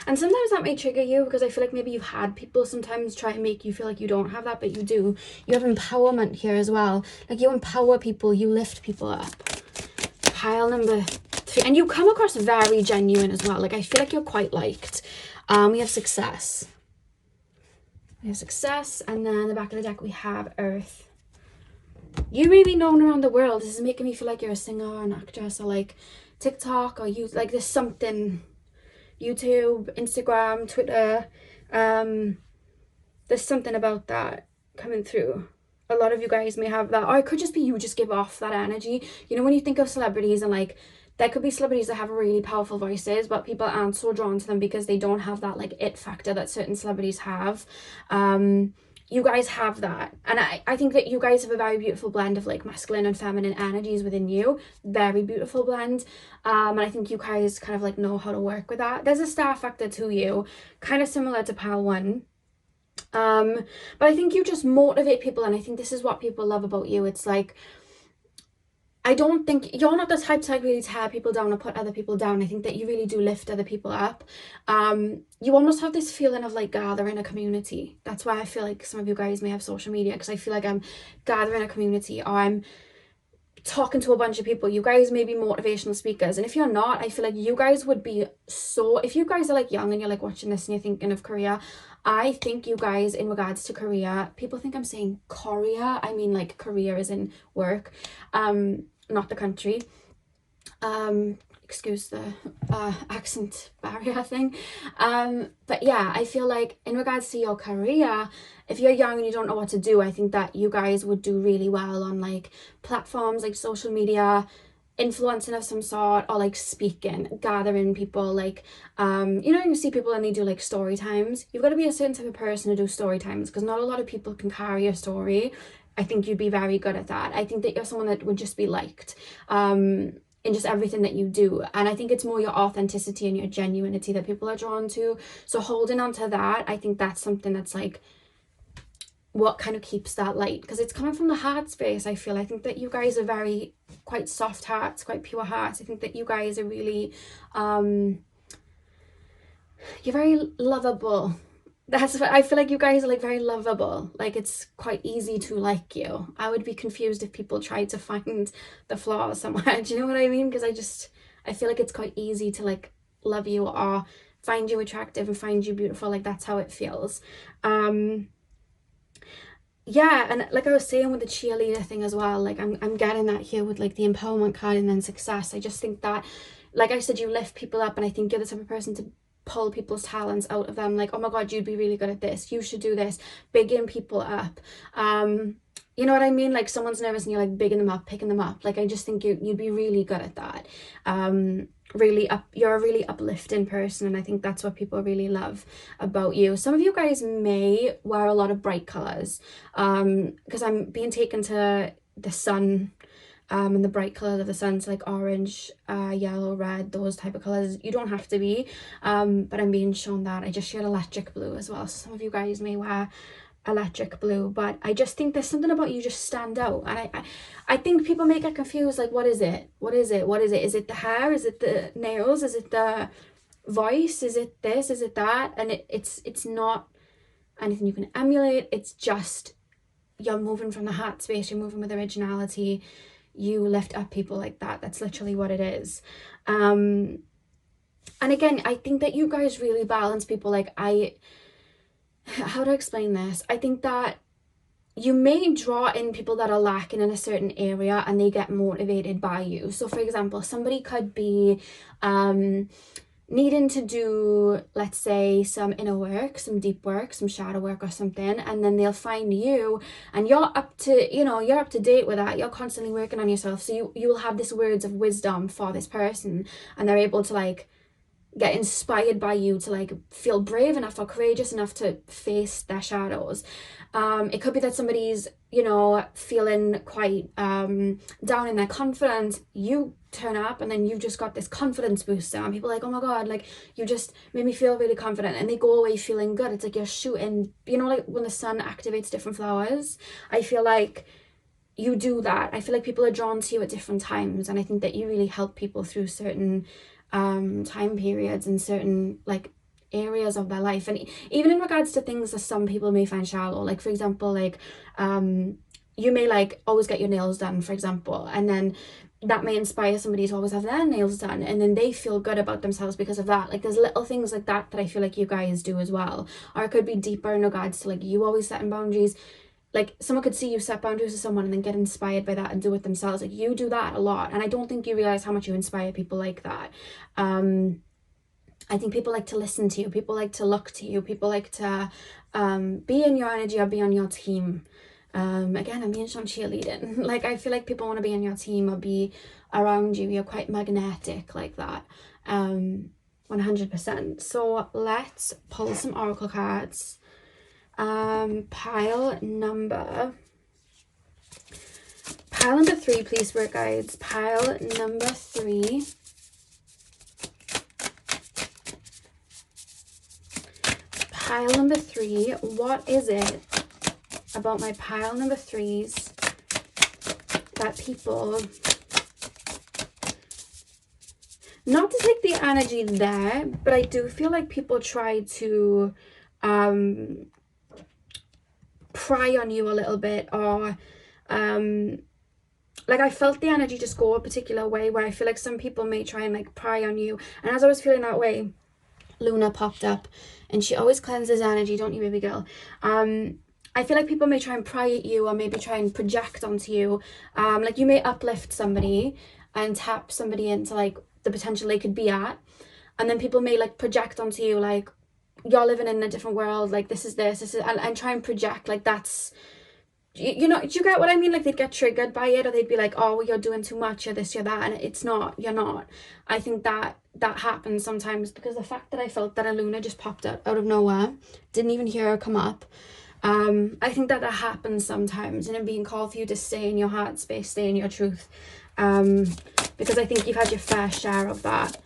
And sometimes that may trigger you, because I feel like maybe you've had people sometimes try to make you feel like you don't have that, but you do. You have empowerment here as well. Like you empower people, you lift people up. Pile number 3. And you come across very genuine as well. Like I feel like you're quite liked. We have success. We have success, and then the back of the deck we have Earth. You may be known around the world. This is making me feel like you're a singer or an actress, or like TikTok, or you like there's something, YouTube, Instagram, Twitter. There's something about that coming through. A lot of you guys may have that, or it could just be you just give off that energy. You know when you think of celebrities, and like there could be celebrities that have really powerful voices, but people aren't so drawn to them because they don't have that like it factor that certain celebrities have. You guys have that, and I think that you guys have a very beautiful blend of like masculine and feminine energies within you. Very beautiful blend. And I think you guys kind of like know how to work with that. There's a star factor to you, kind of similar to pile 1. But I think you just motivate people, and I think this is what people love about you. It's like, I don't think you're not the type to like really tear people down or put other people down. I think that you really do lift other people up. You almost have this feeling of like gathering a community. That's why I feel like some of you guys may have social media, because I feel like I'm gathering a community, or I'm talking to a bunch of people. You guys may be motivational speakers, and if you're not, I feel like you guys would be so, if you guys are like young and you're like watching this and you're thinking of career, I think you guys, in regards to career, people think I'm saying Korea, I mean like career is in work, not the country. Excuse the accent barrier thing. But yeah, I feel like in regards to your career, if you're young and you don't know what to do, I think that you guys would do really well on like platforms like social media, influencing of some sort, or like speaking, gathering people, like you know, you see people and they do like story times. You've got to be a certain type of person to do story times, because not a lot of people can carry a story. I think you'd be very good at that. I think that you're someone that would just be liked in just everything that you do, and I think it's more your authenticity and your genuinity that people are drawn to. So holding on to that, I think that's something that's like what kind of keeps that light, because it's coming from the heart space. I think that you guys are very quite soft hearts, quite pure hearts. I think that you guys are really you're very lovable. That's what I feel like. You guys are like very lovable. Like it's quite easy to like you. I would be confused if people tried to find the flaws somewhere. Do you know what I mean? Because I feel like it's quite easy to like love you or find you attractive and find you beautiful. Like that's how it feels. Yeah, and like I was saying with the cheerleader thing as well, like I'm getting that here with like the empowerment card and then success. I just think that, like I said, you lift people up, and I think you're the type of person to pull people's talents out of them. Like, oh my god, you'd be really good at this, you should do this. Bigging people up. You know what I mean? Like someone's nervous and you're like bigging them up, picking them up. Like I just think you'd be really good at that. You're a really uplifting person, and I think that's what people really love about you. Some of you guys may wear a lot of bright colors, because I'm being taken to the sun, and the bright colors of the sun, so like orange, yellow, red, those type of colors. You don't have to be, but I'm being shown that. I just shared electric blue as well, so some of you guys may wear electric blue, but I just think there's something about you just stand out. And I think people may get confused, like what is it, is it the hair, is it the nails, is it the voice, is it this, is it that? And it's not anything you can emulate. It's just you're moving from the heart space, you're moving with originality, you lift up people like that. That's literally what it is. And again, I think that you guys really balance people. Like how to explain this? I think that you may draw in people that are lacking in a certain area and they get motivated by you. So for example, somebody could be needing to do, let's say, some inner work, some deep work, some shadow work or something, and then they'll find you and you're up to date with that. You're constantly working on yourself, so you will have this words of wisdom for this person, and they're able to like get inspired by you to like feel brave enough or courageous enough to face their shadows. It could be that somebody's, feeling quite down in their confidence. You turn up and then you've just got this confidence booster, and people are like, oh my god, like you just made me feel really confident, and they go away feeling good. It's like you're shooting, like when the sun activates different flowers. I feel like you do that. I feel like people are drawn to you at different times, and I think that you really help people through certain time periods and certain like areas of their life. And even in regards to things that some people may find shallow, like for example, like you may like always get your nails done, for example, and then that may inspire somebody to always have their nails done, and then they feel good about themselves because of that. Like there's little things like that I feel like you guys do as well. Or it could be deeper in regards to like you always setting boundaries. Like someone could see you set boundaries with someone and then get inspired by that and do it themselves. Like you do that a lot, and I don't think you realize how much you inspire people like that. I think people like to listen to you, people like to look to you, people like to be in your energy or be on your team. Again, I'm being shown cheerleading. Like I feel like people want to be on your team or be around you. You're quite magnetic like that. 100%. So let's pull some oracle cards. Pile number 3, please, spirit guides. Pile number 3. Pile number 3. What is it about my pile number 3s that people, not to take the energy there, but I do feel like people try to pry on you a little bit, or like I felt the energy just go a particular way where I feel like some people may try and like pry on you. And as I was feeling that way, Luna popped up, and she always cleanses energy, don't you, baby girl? I feel like people may try and pry at you, or maybe try and project onto you. Like you may uplift somebody and tap somebody into like the potential they could be at, and then people may like project onto you like you're living in a different world, like this is and try and project like that's, do you get what I mean? Like they'd get triggered by it, or they'd be like, oh well, you're doing too much, you're this, you're that, and it's not, you're not. I think that happens sometimes, because the fact that I felt that a Luna just popped out of nowhere, didn't even hear her come up, I think that happens sometimes, and I'm being called for you to stay in your heart space, stay in your truth, because I think you've had your fair share of that.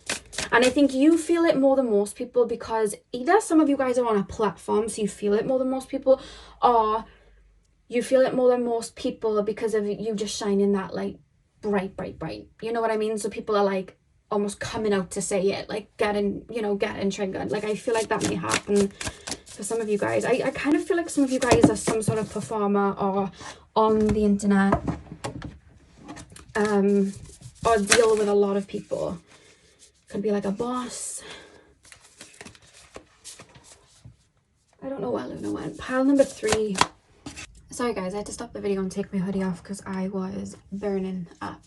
And I think you feel it more than most people, because either some of you guys are on a platform, so you feel it more than most people, or you feel it more than most people because of you just shining that like bright, bright, bright. You know what I mean? So people are like almost coming out to say it, like getting triggered. Like I feel like that may happen for some of you guys. I kind of feel like some of you guys are some sort of performer or on the internet, or deal with a lot of people. Could be like a boss. I don't know where Luna went. Pile number 3. Sorry guys, I had to stop the video and take my hoodie off because I was burning up.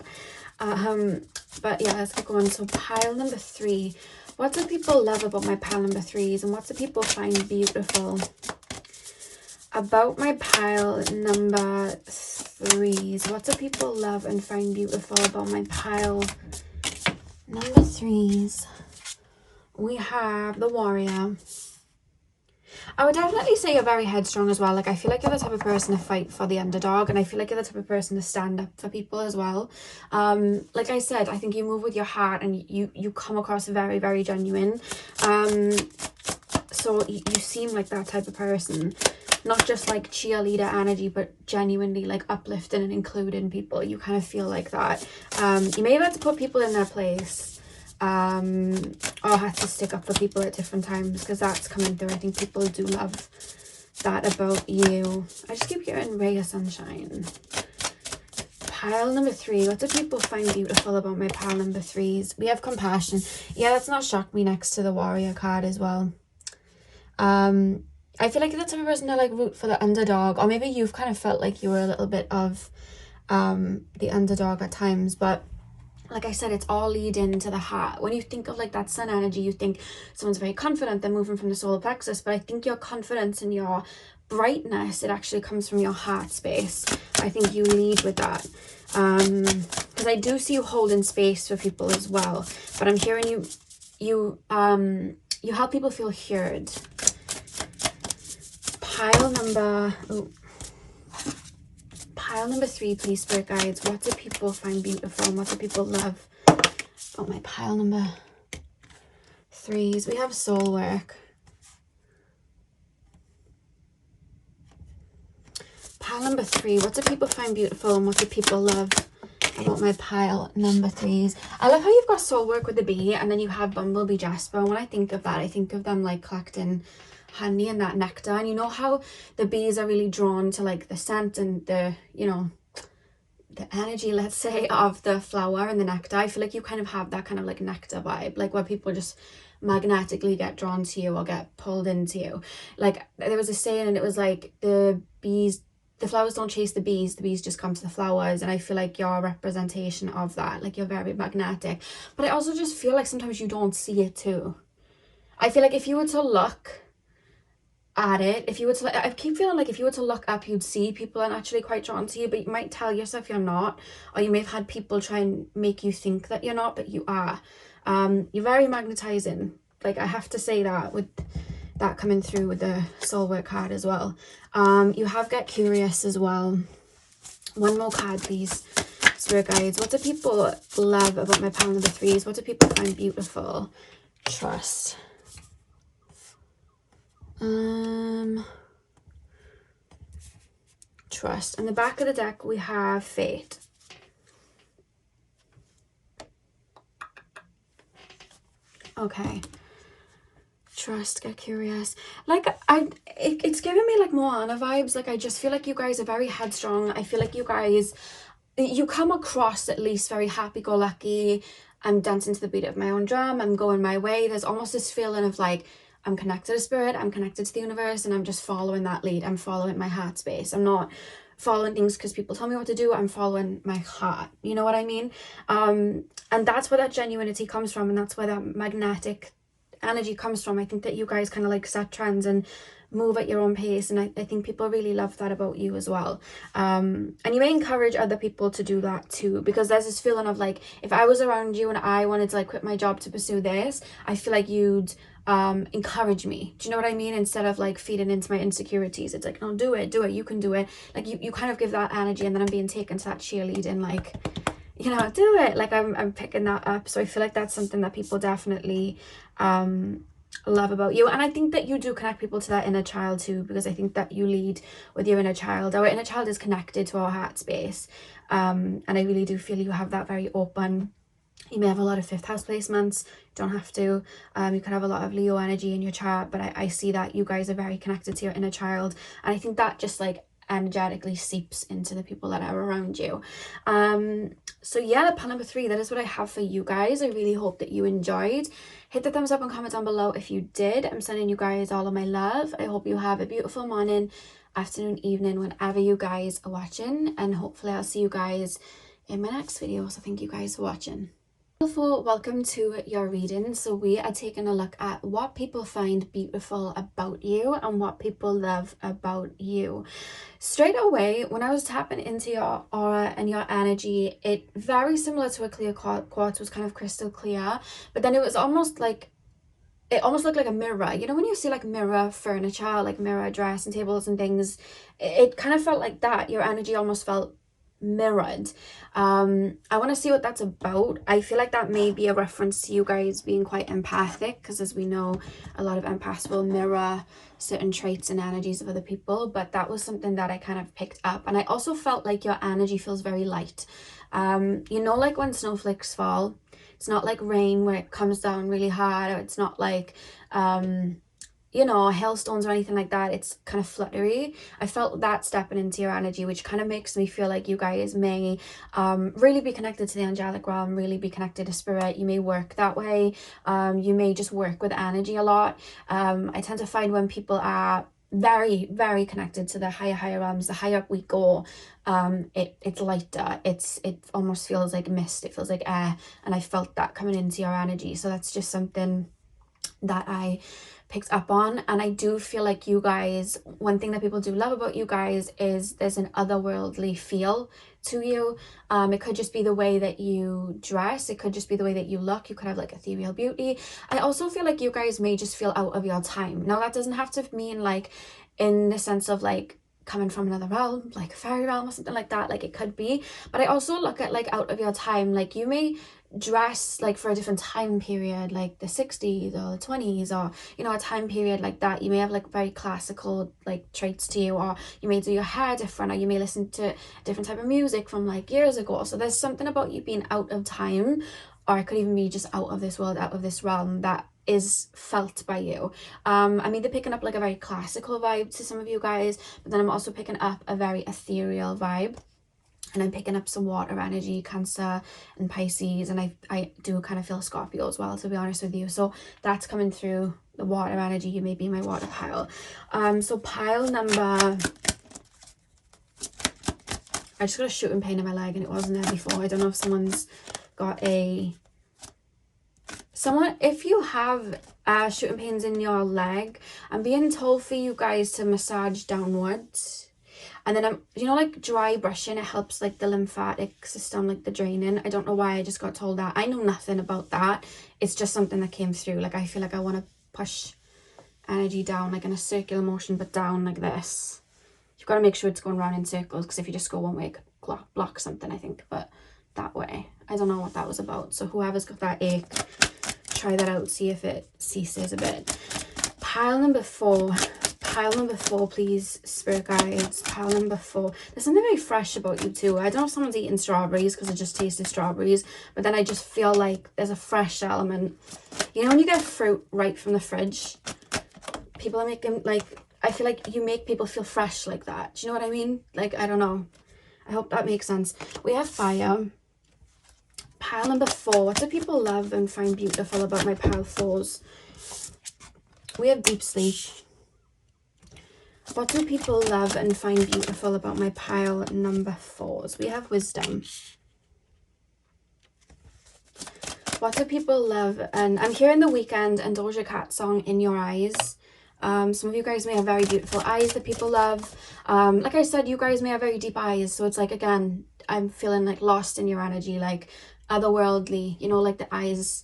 But yeah, let's keep going. So pile number 3. What do people love about my pile number 3s, and what do people find beautiful about my pile number 3s? What do people love and find beautiful about my pile number 3s? We have the warrior. I would definitely say you're very headstrong as well. Like I feel like you're the type of person to fight for the underdog, and I feel like you're the type of person to stand up for people as well. Like I said, I think you move with your heart, and you come across very, very genuine. So you seem like that type of person, not just like cheerleader energy, but genuinely like uplifting and including people. You kind of feel like that. You may have had to put people in their place, or had to stick up for people at different times, because that's coming through. I think people do love that about you. I just keep hearing ray of sunshine. Pile number 3. What do people find beautiful about my pile number 3s? We have compassion. Yeah, that's not shocked me next to the warrior card as well. I feel like that's the type of person to like root for the underdog, or maybe you've kind of felt like you were a little bit of the underdog at times, but like I said, it's all leading to the heart. When you think of like that sun energy, you think someone's very confident, they're moving from the solar plexus, but I think your confidence and your brightness, it actually comes from your heart space. I think you lead with that, because I do see you holding space for people as well, but I'm hearing you help people feel heard. Pile number 3, please, spirit guides. What do people find beautiful, and what do people love about my pile number 3s? We have soul work. Pile number 3. What do people find beautiful, and what do people love about my pile number 3s? I love how you've got soul work with the bee, and then you have bumblebee jasper. When I think of that, I think of them like collecting honey and that nectar, and you know how the bees are really drawn to like the scent and the, you know, the energy, let's say, of the flower and the nectar. I feel like you kind of have that kind of like nectar vibe, like where people just magnetically get drawn to you or get pulled into you. Like there was a saying, and it was like the flowers don't chase the bees just come to the flowers. And I feel like you're a representation of that. Like you're very magnetic, but I also just feel like sometimes you don't see it too. I feel like if you were to look at it, I keep feeling like if you were to look up, you'd see people are actually quite drawn to you, but you might tell yourself you're not, or you may have had people try and make you think that you're not, but you are. You're very magnetizing. Like I have to say that, with that coming through with the soul work card as well. You have get curious as well. One more card, please, spirit guides. What do people love about my pile number 3s? What do people find beautiful? Trust. Trust. In the back of the deck, we have fate. Okay. Trust, get curious. Like it's giving me like Moana vibes. Like I just feel like you guys are very headstrong. I feel like you come across at least very happy-go-lucky. I'm dancing to the beat of my own drum. I'm going my way. There's almost this feeling of like, I'm connected to spirit, I'm connected to the universe, and I'm just following that lead. I'm following my heart space. I'm not following things because people tell me what to do. I'm following my heart. You know what I mean? And that's where that genuinity comes from, and that's where that magnetic energy comes from. I think that you guys kind of like set trends and move at your own pace, and I think people really love that about you as well. And you may encourage other people to do that too, because there's this feeling of like, if I was around you and I wanted to like quit my job to pursue this, I feel like you'd encourage me. Do you know what I mean? Instead of like feeding into my insecurities, it's like, no, do it, you can do it. Like you kind of give that energy, and then I'm being taken to that cheerleading, like, you know, do it. Like I'm picking that up. So I feel like that's something that people definitely love about you. And I think that you do connect people to that inner child too, because I think that you lead with your inner child. Our inner child is connected to our heart space, and I really do feel you have that very open. You may have a lot of fifth house placements, you don't have to. You could have a lot of Leo energy in your chart, but I see that you guys are very connected to your inner child, and I think that just like energetically seeps into the people that are around you. So yeah, pile number 3, that is what I have for you guys. I really hope that you enjoyed. Hit the thumbs up and comment down below if you did. I'm sending you guys all of my love. I hope you have a beautiful morning, afternoon, evening, whenever you guys are watching, and hopefully I'll see you guys in my next video. So thank you guys for watching. Welcome to your reading. So we are taking a look at what people find beautiful about you and what people love about you. Straight away, when I was tapping into your aura and your energy, it very similar to a clear quartz, was kind of crystal clear, but then it was almost like, it almost looked like a mirror. You know, when you see like mirror furniture, like mirror dressing tables and things, it kind of felt like that. Your energy almost felt mirrored. I want to see what that's about. I feel like that may be a reference to you guys being quite empathic, because as we know, a lot of empaths will mirror certain traits and energies of other people, but that was something that I kind of picked up. And I also felt like your energy feels very light. You know, like when snowflakes fall, it's not like rain where it comes down really hard, or it's not like you know, hailstones or anything like that. It's kind of fluttery. I felt that stepping into your energy, which kind of makes me feel like you guys may really be connected to the angelic realm, really be connected to spirit. You may work that way. You may just work with energy a lot. I tend to find when people are very, very connected to the higher realms, the higher up we go, it's lighter. It almost feels like mist. It feels like air. And I felt that coming into your energy. So that's just something that I picked up on. And I do feel like you guys, one thing that people do love about you guys is there's an otherworldly feel to you. It could just be the way that you dress, it could just be the way that you look, you could have like ethereal beauty. I also feel like you guys may just feel out of your time. Now that doesn't have to mean like in the sense of like coming from another realm, like a fairy realm or something like that, like it could be. But I also look at like out of your time, like you may dress like for a different time period, like the 60s or the 20s, or you know, a time period like that. You may have like very classical like traits to you, or you may do your hair different, or you may listen to a different type of music from like years ago. So there's something about you being out of time, or it could even be just out of this world, out of this realm, that is felt by you. I'm either picking up like a very classical vibe to some of you guys, but then I'm also picking up a very ethereal vibe, and I'm picking up some water energy, Cancer and Pisces, and I do kind of feel Scorpio as well, to be honest with you. So that's coming through the water energy. You may be my water pile. So pile number, I just got a shooting pain in my leg and it wasn't there before. I don't know if someone's got if you have shooting pains in your leg, I'm being told for you guys to massage downwards. And then you know, like dry brushing, it helps like the lymphatic system, like the draining. I don't know why I just got told that. I know nothing about that. It's just something that came through. Like I feel like I want to push energy down, like in a circular motion, but down like this. You've got to make sure it's going around in circles, because if you just go one way, it could block something, I think. But that way, I don't know what that was about. So whoever's got that ache, try that out, see if it ceases a bit. Pile number 4, please, spirit guides. Pile number 4. There's something very fresh about you too. I don't know if someone's eating strawberries, because I just tasted strawberries, but then I just feel like there's a fresh element. You know when you get fruit right from the fridge, people are making, like, I feel like you make people feel fresh like that. Do you know what I mean? Like, I don't know, I hope that makes sense. We have fire. Pile number 4, what do people love and find beautiful about my pile 4s? We have deep sleep. What do people love and find beautiful about my pile number 4s? We have wisdom. What do people love? And I'm hearing The Weeknd and Doja Cat song In Your Eyes. Some of you guys may have very beautiful eyes that people love. Like I said, you guys may have very deep eyes. So it's like, again, I'm feeling like lost in your energy, like otherworldly, you know, like the eyes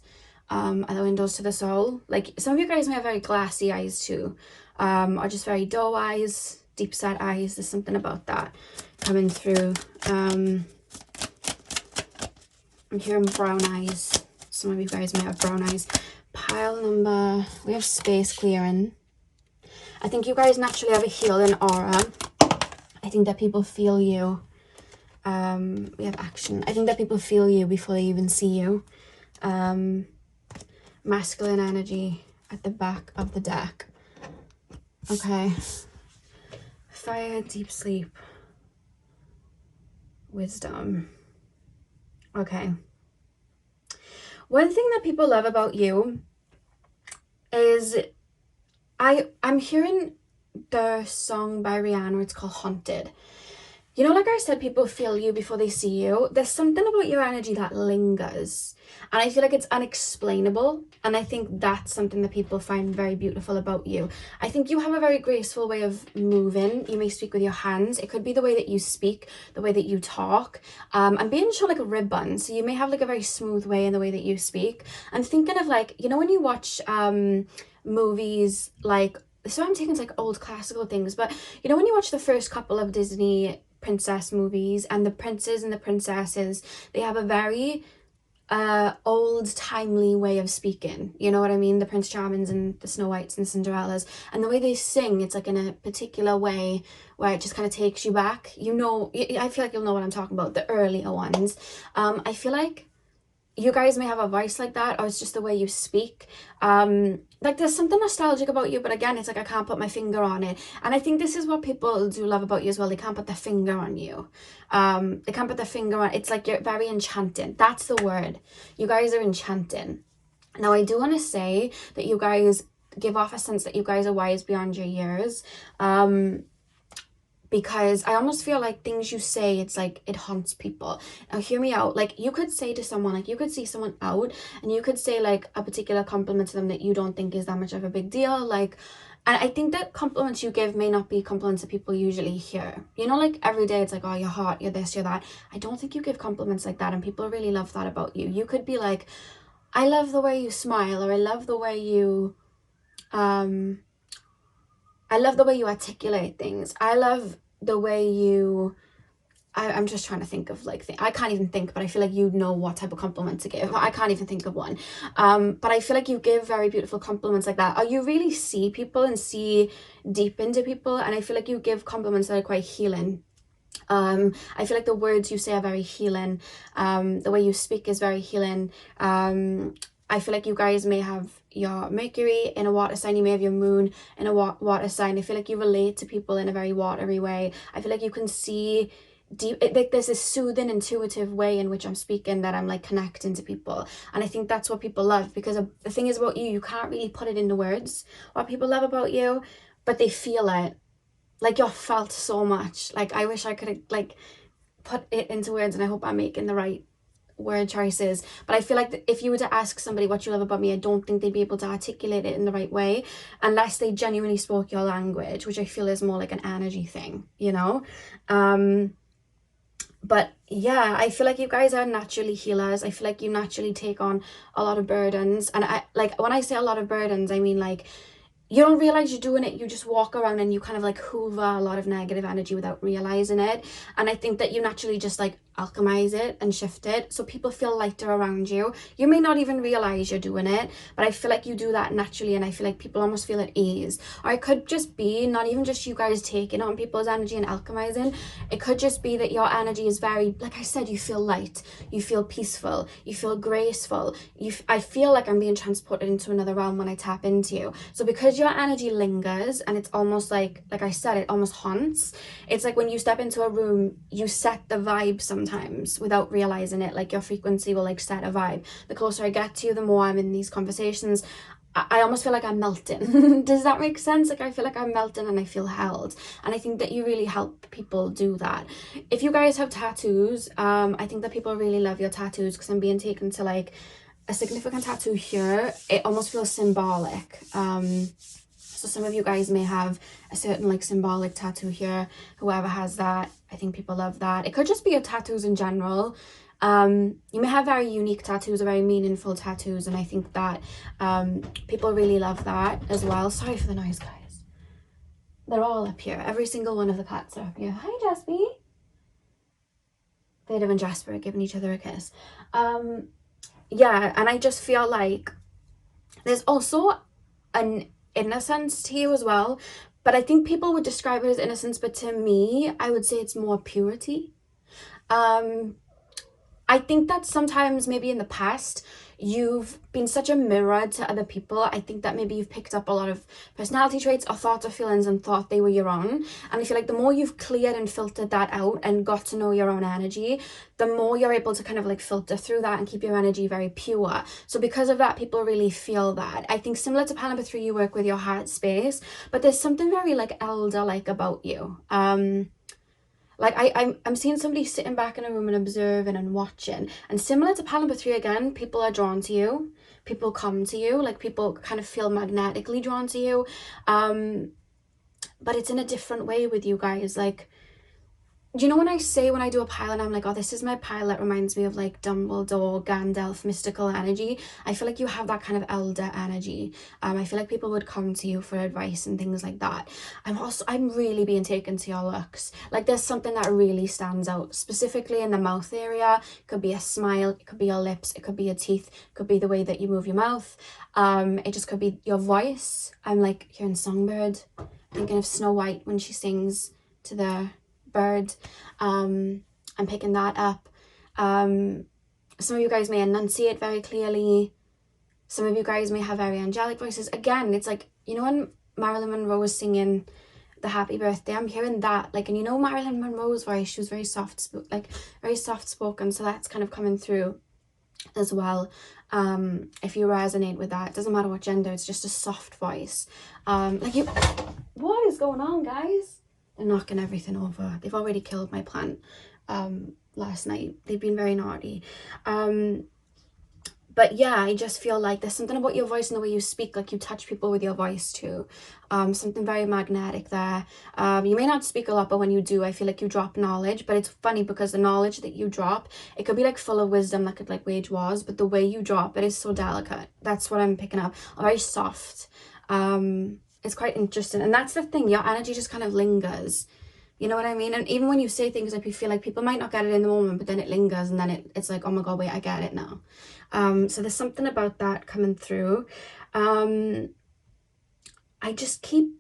are the windows to the soul. Like some of you guys may have very glassy eyes too, or just very doe eyes, deep set eyes. There's something about that coming through. I'm hearing brown eyes. Some of you guys may have brown eyes. Pile number, we have space clearing. I think you guys naturally have a healing aura. I think that people feel you. We have action. I think that people feel you before they even see you. Masculine energy at the back of the deck. Okay. Fire, deep sleep. Wisdom. Okay. One thing that people love about you is I'm hearing the song by Rihanna, it's called Haunted. You know, like I said, people feel you before they see you. There's something about your energy that lingers. And I feel like it's unexplainable. And I think that's something that people find very beautiful about you. I think you have a very graceful way of moving. You may speak with your hands. It could be the way that you speak, the way that you talk. I'm being shown like a ribbon. So you may have like a very smooth way in the way that you speak. I'm thinking of like, you know, when you watch movies like, so I'm taking like old classical things, but you know, when you watch the first couple of Disney princess movies and the princes and the princesses, they have a very old timely way of speaking, you know what I mean? The Prince Charmings and the Snow Whites and Cinderellas, and the way they sing, it's like in a particular way where it just kind of takes you back, you know. I feel like you'll know what I'm talking about, the earlier ones. I feel like you guys may have a voice like that, or it's just the way you speak. Like there's something nostalgic about you, but again, it's like I can't put my finger on it. And I think this is what people do love about you as well. They can't put their finger on you. They can't put their finger on, it's like you're very enchanting. That's the word. You guys are enchanting. Now I do want to say that you guys give off a sense that you guys are wise beyond your years. Because I almost feel like things you say, it's like it haunts people. Now hear me out. Like you could say to someone, like you could see someone out and you could say like a particular compliment to them that you don't think is that much of a big deal. Like, and I think that compliments you give may not be compliments that people usually hear. You know, like every day it's like, oh, you're hot, you're this, you're that. I don't think you give compliments like that, and people really love that about you. You could be like, I love the way you smile, or I love the way you I love the way you articulate things. I love the way you, I'm just trying to think of like, I can't even think, but I feel like you know what type of compliment to give. I can't even think of one. But I feel like you give very beautiful compliments like that. Or you really see people and see deep into people. And I feel like you give compliments that are quite healing. I feel like the words you say are very healing. The way you speak is very healing. I feel like you guys may have your Mercury in a water sign, you may have your moon in a water sign. I feel like you relate to people in a very watery way. I feel like you can see deep, like there's this soothing, intuitive way in which I'm speaking, that I'm like connecting to people. And I think that's what people love, because the thing is about you, you can't really put it into words what people love about you, but they feel it. Like you're felt so much. Like I wish I could like put it into words, and I hope I'm making the right word choices, but I feel like if you were to ask somebody what you love about me, I don't think they'd be able to articulate it in the right way unless they genuinely spoke your language, which I feel is more like an energy thing, you know. But yeah, I feel like you guys are naturally healers. I feel like you naturally take on a lot of burdens, and I like when I say a lot of burdens, I mean like you don't realize you're doing it. You just walk around and you kind of like hoover a lot of negative energy without realizing it. And I think that you naturally just like alchemize it and shift it so people feel lighter around you. You may not even realize you're doing it, but I feel like you do that naturally, and I feel like people almost feel at ease. Or it could just be not even just you guys taking on people's energy and alchemizing. It could just be that your energy is very, like I said, you feel light, you feel peaceful, you feel graceful. I feel like I'm being transported into another realm when I tap into you. So because your energy lingers, and it's almost like I said, it almost haunts. It's like when you step into a room, you set the vibe sometimes without realizing it. Like your frequency will like set a vibe. The closer I get to you, the more I'm in these conversations, I almost feel like I'm melting. Does that make sense? Like I feel like I'm melting and I feel held, and I think that you really help people do that. If you guys have tattoos, I think that people really love your tattoos, because I'm being taken to like a significant tattoo here. It almost feels symbolic. So some of you guys may have a certain like symbolic tattoo here. Whoever has that, I think people love that. It could just be your tattoos in general. You may have very unique tattoos or very meaningful tattoos, and I think that people really love that as well. Sorry for the noise, guys. They're all up here. Every single one of the cats are up here. Hi, Jasper. Vader and Jasper are giving each other a kiss. Yeah, and I just feel like There's also an innocence to you as well, but I think people would describe it as innocence, but to me, I would say it's more purity. I think that sometimes maybe in the past you've been such a mirror to other people. I think that maybe you've picked up a lot of personality traits or thoughts or feelings and thought they were your own. And I feel like the more you've cleared and filtered that out and got to know your own energy, the more you're able to kind of like filter through that and keep your energy very pure. So because of that, people really feel that. I think similar to pile number 3, you work with your heart space, but there's something very like elder-like about you. Like I'm seeing somebody sitting back in a room and observing and watching. And similar to pile number 3 again, people are drawn to you. People come to you. Like people kind of feel magnetically drawn to you. But it's in a different way with you guys. Like, you know when I do a pile and I'm like, oh, this is my pile that reminds me of like Dumbledore, Gandalf, mystical energy. I feel like you have that kind of elder energy. I feel like people would come to you for advice and things like that. I'm really being taken to your looks. Like there's something that really stands out, specifically in the mouth area. It could be a smile, it could be your lips, it could be your teeth, it could be the way that you move your mouth. It just could be your voice. I'm like hearing Songbird, thinking of Snow White when she sings to the bird. I'm picking that up. Some of you guys may enunciate very clearly. Some of you guys may have very angelic voices. Again, it's like, you know when Marilyn Monroe was singing the happy birthday, I'm hearing that, like, and you know Marilyn Monroe's voice, she was very soft spoken, so that's kind of coming through as well. If you resonate with that, it doesn't matter what gender, it's just a soft voice. What is going on, guys? They're knocking everything over. They've already killed my plant last night. They've been very naughty. But yeah, I just feel like there's something about your voice and the way you speak, like you touch people with your voice too. Something very magnetic there. You may not speak a lot, but when you do, I feel like you drop knowledge. But it's funny because the knowledge that you drop, it could be like full of wisdom that could like wage wars, but the way you drop it is so delicate. That's what I'm picking up. Very soft. It's quite interesting. And that's the thing, your energy just kind of lingers. You know what I mean? And even when you say things, like you feel like people might not get it in the moment, but then it lingers and then it's like, oh my God, wait, I get it now. So there's something about that coming through. I just keep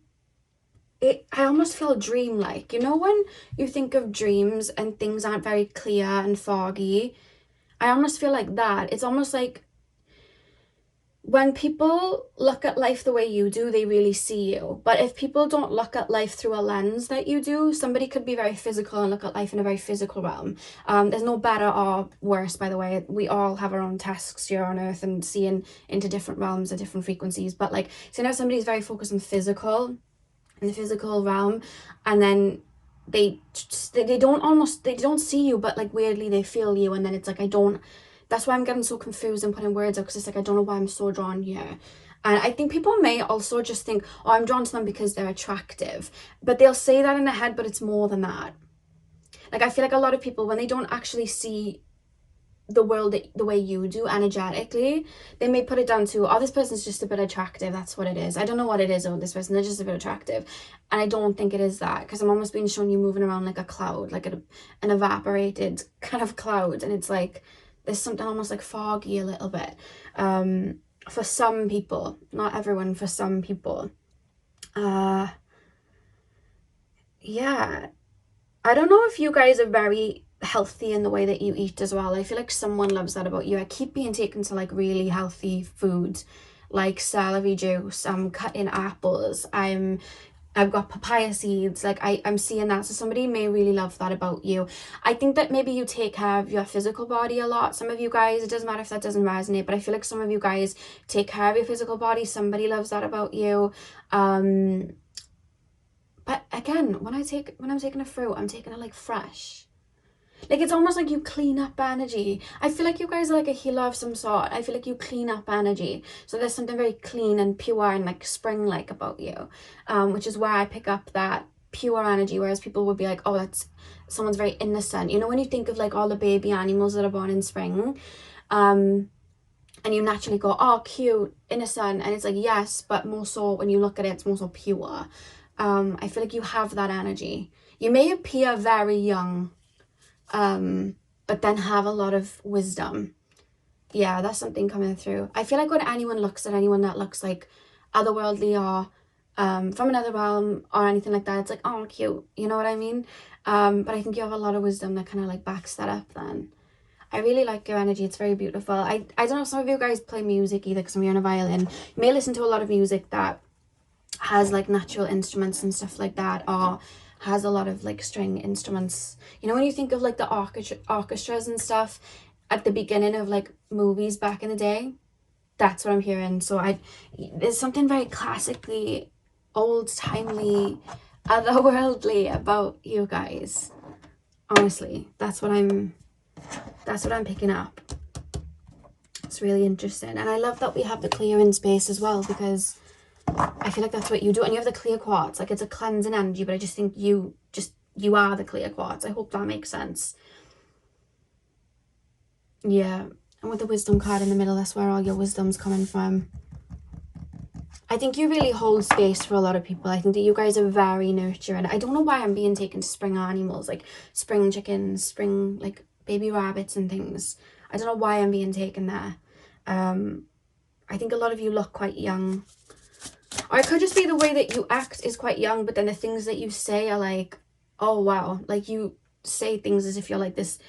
it, I almost feel dreamlike. You know when you think of dreams and things aren't very clear and foggy? I almost feel like that. It's almost like when people look at life the way you do, they really see you. But if people don't look at life through a lens that you do, somebody could be very physical and look at life in a very physical realm. There's no better or worse, by the way. We all have our own tasks here on earth and seeing into different realms at different frequencies. But like, so now somebody's very focused on physical, in the physical realm, and then they don't see you, but like weirdly they feel you, and then it's like, that's why I'm getting so confused and putting words out, because it's like, I don't know why I'm so drawn here. And I think people may also just think, oh, I'm drawn to them because they're attractive. But they'll say that in their head, but it's more than that. Like, I feel like a lot of people, when they don't actually see the world the way you do energetically, they may put it down to, oh, this person's just a bit attractive. That's what it is. I don't know what it is about this person. They're just a bit attractive. And I don't think it is that, because I'm almost being shown you moving around like a cloud, like an evaporated kind of cloud. And it's like, there's something almost like foggy a little bit. For some people, not everyone, for some people. Yeah. I don't know if you guys are very healthy in the way that you eat as well. I feel like someone loves that about you. I keep being taken to like really healthy food, like celery juice. I'm cutting apples. I've got papaya seeds. Like I'm seeing that. So somebody may really love that about you. I think that maybe you take care of your physical body a lot. Some of you guys, it doesn't matter if that doesn't resonate, but I feel like some of you guys take care of your physical body. Somebody loves that about you. But again, when I'm taking a fruit, I'm taking it like fresh. Like, it's almost like you clean up energy. I feel like you guys are like a healer of some sort. I feel like you clean up energy. So there's something very clean and pure and like spring-like about you, which is where I pick up that pure energy, whereas people would be like, oh, that's someone's very innocent. You know, when you think of like all the baby animals that are born in spring, and you naturally go, oh, cute, innocent, and it's like, yes, but more so when you look at it, it's more so pure. I feel like you have that energy. You may appear very young, but then have a lot of wisdom. yeah, that's something coming through. I feel like when anyone looks at anyone that looks like otherworldly or from another realm or anything like that, it's like, oh, cute, you know what I mean? But I think you have a lot of wisdom that kind of like backs that up then. I really like your energy. It's very beautiful. I don't know if some of you guys play music either, because I'm hearing a violin. You may listen to a lot of music that has like natural instruments and stuff like that, or has a lot of like string instruments. You know, when you think of like the orchestras and stuff at the beginning of like movies back in the day, that's what I'm hearing. So there's something very classically, old timely, otherworldly about you guys. Honestly, that's what I'm picking up. It's really interesting. And I love that we have the clear in space as well, because I feel like that's what you do. And you have the clear quartz, like it's a cleansing energy, but I just think you are the clear quartz. I hope that makes sense. Yeah. And with the wisdom card in the middle, that's where all your wisdom's coming from. I think you really hold space for a lot of people. I think that you guys are very nurturing. I don't know why I'm being taken to spring animals, like spring chickens, spring like baby rabbits and things. I don't know why I'm being taken there. I think a lot of you look quite young. Or it could just be the way that you act is quite young, but then the things that you say are like, oh wow, like you say things as if you're like this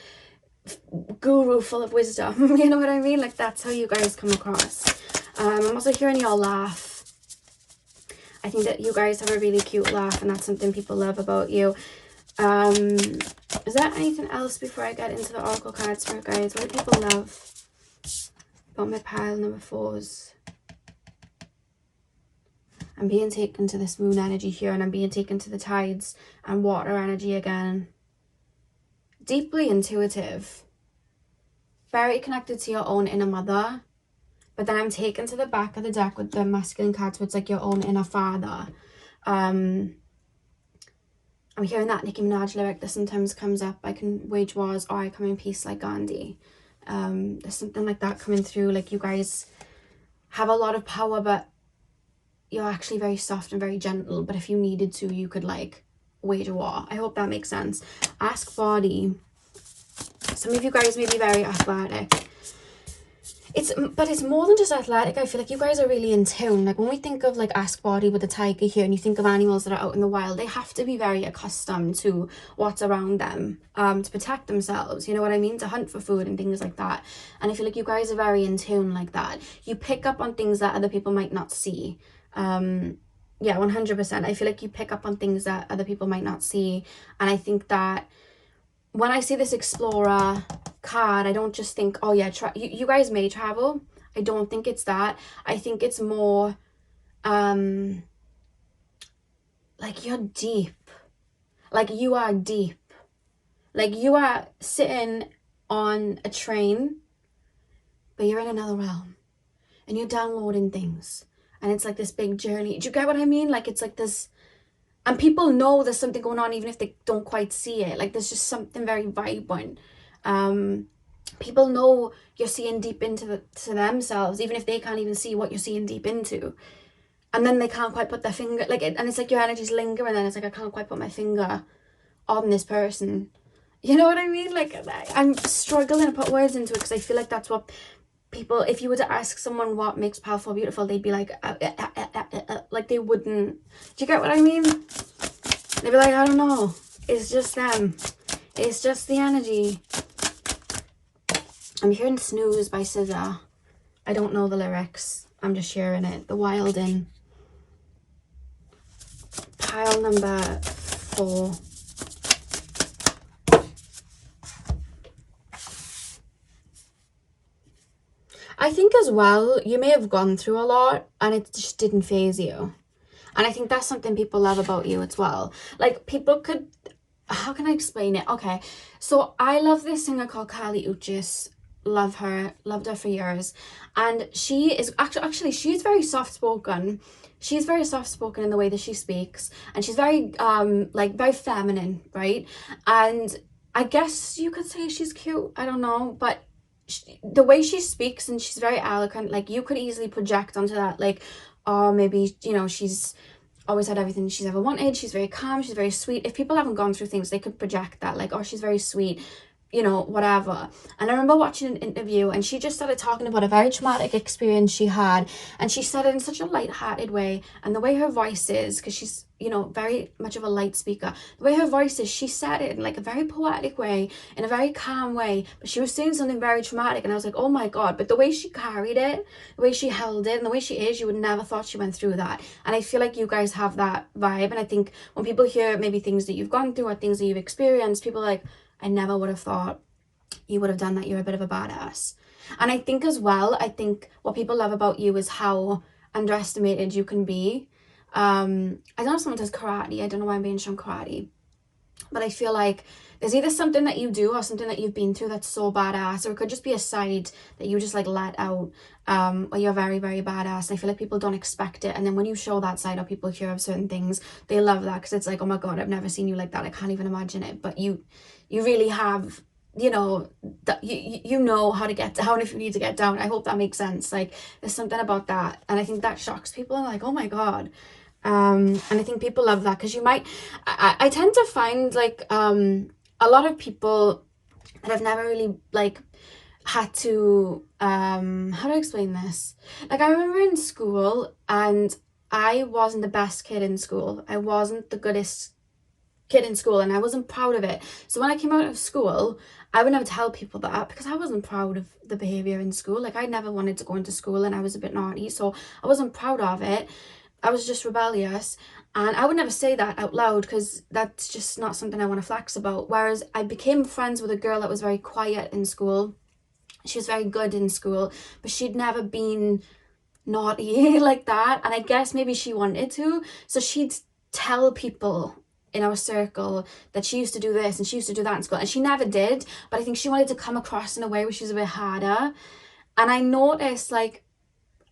guru full of wisdom. You know what I mean? Like that's how you guys come across. I'm also hearing y'all laugh. I think that you guys have a really cute laugh, and that's something people love about you. Is there anything else before I get into the oracle cards for you guys? What do people love about my pile number 4s? I'm being taken to this moon energy here, and I'm being taken to the tides and water energy again. Deeply intuitive. Very connected to your own inner mother. But then I'm taken to the back of the deck with the masculine card, so it's like your own inner father. I'm hearing that Nicki Minaj lyric that sometimes comes up. I can wage wars or I come in peace like Gandhi. There's something like that coming through. Like you guys have a lot of power, but you're actually very soft and very gentle. But if you needed to, you could like wage a war. I hope that makes sense. Ask body. Some of you guys may be very athletic. But it's more than just athletic. I feel like you guys are really in tune. Like when we think of like ask body with the tiger here, and you think of animals that are out in the wild, they have to be very accustomed to what's around them, to protect themselves, you know what I mean, to hunt for food and things like that. And I feel like you guys are very in tune like that. You pick up on things that other people might not see. Yeah, 100%. I feel like you pick up on things that other people might not see. And I think that when I see this explorer card, I don't just think, oh yeah, you guys may travel. I don't think it's that. I think it's more like you're deep. Like you are deep. Like you are sitting on a train, but you're in another realm and you're downloading things, and it's like this big journey. Do you get what I mean? Like it's like this. And people know there's something going on even if they don't quite see it. Like there's just something very vibrant. People know you're seeing deep into to themselves, even if they can't even see what you're seeing deep into. And then they can't quite put their finger, like, and it's like your energy's lingering, and then it's like, I can't quite put my finger on this person. You know what I mean? Like, I'm struggling to put words into it, because I feel like that's what people, if you were to ask someone what makes powerful beautiful, they'd be like, like they wouldn't. Do you get what I mean? They'd be like, I don't know. It's just them. It's just the energy. I'm hearing Snooze by SZA. I don't know the lyrics. I'm just sharing it. The Wilding. Pile number 4. I think as well, you may have gone through a lot and it just didn't faze you. And I think that's something people love about you as well. Like people could, how can I explain it? Okay, so I love this singer called Kali Uchis. Love her, loved her for years. And she is actually she's very soft-spoken. She's very soft-spoken in the way that she speaks. And she's very, like very feminine, right? And I guess you could say she's cute. I don't know, but the way she speaks, and she's very eloquent, like you could easily project onto that, like, oh, maybe, you know, she's always had everything she's ever wanted, she's very calm, she's very sweet. If people haven't gone through things, they could project that, like, oh, she's very sweet, you know, whatever. And I remember watching an interview and she just started talking about a very traumatic experience she had, and she said it in such a light-hearted way, and the way her voice is, because she's, you know, very much of a light speaker, the way her voice is, she said it in like a very poetic way, in a very calm way, but she was saying something very traumatic, and I was like, oh my god. But the way she carried it, the way she held it, and the way she is, you would never thought she went through that. And I feel like you guys have that vibe, and I think when people hear maybe things that you've gone through or things that you've experienced, people are like, I never would have thought you would have done that. You're a bit of a badass. And I think as well, I think what people love about you is how underestimated you can be. I don't know if someone does karate. I don't know why I'm being shown karate. But I feel like there's either something that you do or something that you've been through that's so badass, or it could just be a side that you just like let out, or you're very, very badass. And I feel like people don't expect it. And then when you show that side or people hear of certain things, they love that, because it's like, oh my god, I've never seen you like that. I can't even imagine it. But you really have, you know, that you know how to get down if you need to get down. I hope that makes sense. Like, there's something about that, and I think that shocks people, and like, oh my god. And I think people love that, because you might, I tend to find like a lot of people that have never really like had to how do I explain this? Like, I remember in school, and I wasn't the best kid in school. I wasn't the goodest kid in school, and I wasn't proud of it. So when I came out of school, I would never tell people that, because I wasn't proud of the behavior in school. Like, I never wanted to go into school, and I was a bit naughty, so I wasn't proud of it. I was just rebellious, and I would never say that out loud, because that's just not something I want to flex about. Whereas I became friends with a girl that was very quiet in school. She was very good in school, but she'd never been naughty like that, and I guess maybe she wanted to, so she'd tell people in our circle that she used to do this and she used to do that in school, and she never did, but I think she wanted to come across in a way where she was a bit harder. And I noticed, like,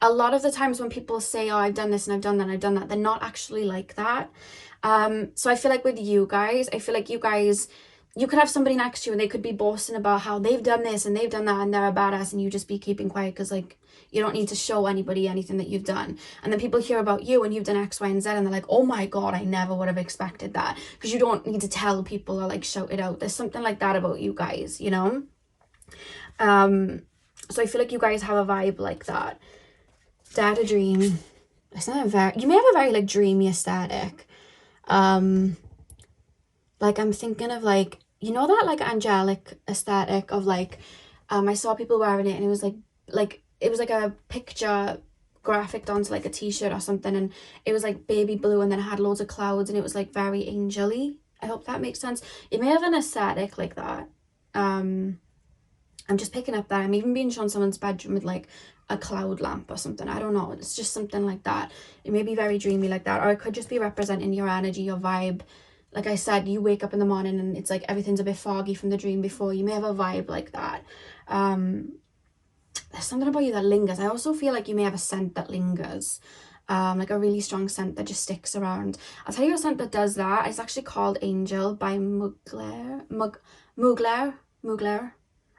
a lot of the times when people say, oh, I've done this and I've done that and I've done that, they're not actually like that. So I feel like with you guys, I feel like you guys, you could have somebody next to you and they could be boasting about how they've done this and they've done that and they're a badass, and you just be keeping quiet because, like, you don't need to show anybody anything that you've done. And then people hear about you and you've done X, Y, and Z, and they're like, oh my god, I never would have expected that, because you don't need to tell people or like shout it out. There's something like that about you guys, you know? So I feel like you guys have a vibe like that. Dare to dream. It's not a very, you may have a very like dreamy aesthetic. Like, I'm thinking of like, you know, that like angelic aesthetic of like, I saw people wearing it and it was like it was like a picture graphic onto like a t-shirt or something, and it was like baby blue, and then it had loads of clouds, and it was like very angel-y. I hope that makes sense. It may have an aesthetic like that. I'm just picking up that. I'm even being shown someone's bedroom with like a cloud lamp or something. I don't know. It's just something like that. It may be very dreamy like that, or it could just be representing your energy, your vibe. Like I said, you wake up in the morning and it's like everything's a bit foggy from the dream before. You may have a vibe like that. There's something about you that lingers. I also feel like you may have a scent that lingers. Like a really strong scent that just sticks around. I'll tell you a scent that does that. It's actually called Angel by Mugler.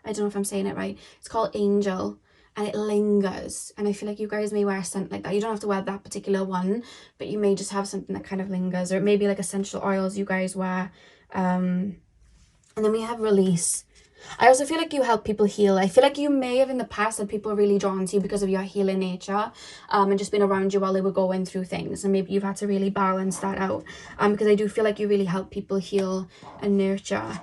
I don't know if I'm saying it right. It's called Angel, and it lingers. And I feel like you guys may wear a scent like that. You don't have to wear that particular one, but you may just have something that kind of lingers, or it may be like essential oils you guys wear. And then we have Release. I also feel like you help people heal. I feel like you may have in the past had people really drawn to you because of your healing nature, and just been around you while they were going through things, and maybe you've had to really balance that out, because I do feel like you really help people heal and nurture.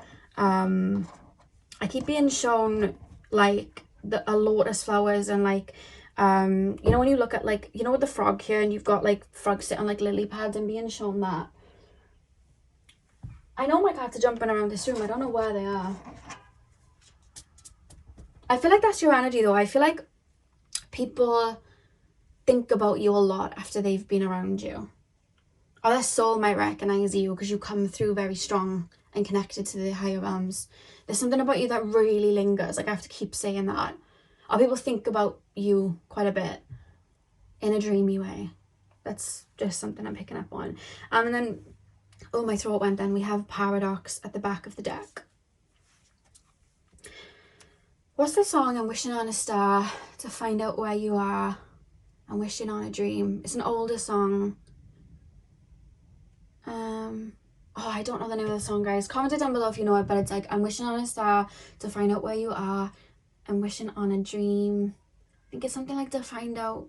I keep being shown like a lotus flowers, and like you know, when you look at like, you know, with the frog here, and you've got like frogs sitting on like lily pads, and being shown that. I know my cats are jumping around this room. I don't know where they are. I feel like that's your energy though. I feel like people think about you a lot after they've been around you, or their soul might recognize you because you come through very strong and connected to the higher realms. There's something about you that really lingers. Like, I have to keep saying that. Or people think about you quite a bit in a dreamy way. That's just something I'm picking up on. And then, oh, my throat went then. We have Paradox at the back of the deck. What's the song? I'm wishing on a star to find out where you are. I'm wishing on a dream. It's an older song. Oh, I don't know the name of the song, guys. Comment it down below if you know it, but it's like, I'm wishing on a star to find out where you are. I'm wishing on a dream. I think it's something like to find out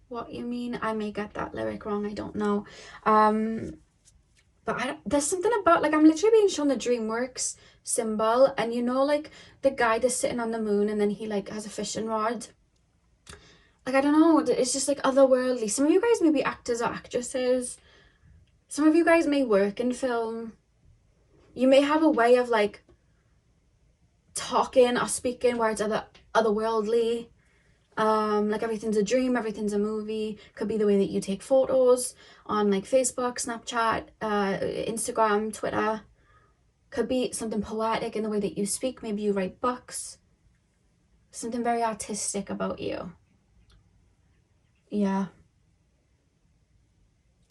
what you mean. I may get that lyric wrong, I don't know. But there's something about, like, I'm literally being shown the DreamWorks symbol, and you know, like, the guy that's sitting on the moon and then he, like, has a fishing rod. Like, I don't know, it's just, like, otherworldly. Some of you guys may be actors or actresses. Some of you guys may work in film. You may have a way of, like, talking or speaking where it's otherworldly. Like, everything's a dream, everything's a movie. Could be the way that you take photos on, like, Facebook, Snapchat, Instagram, Twitter. Could be something poetic in the way that you speak. Maybe you write books. Something very artistic about you. Yeah.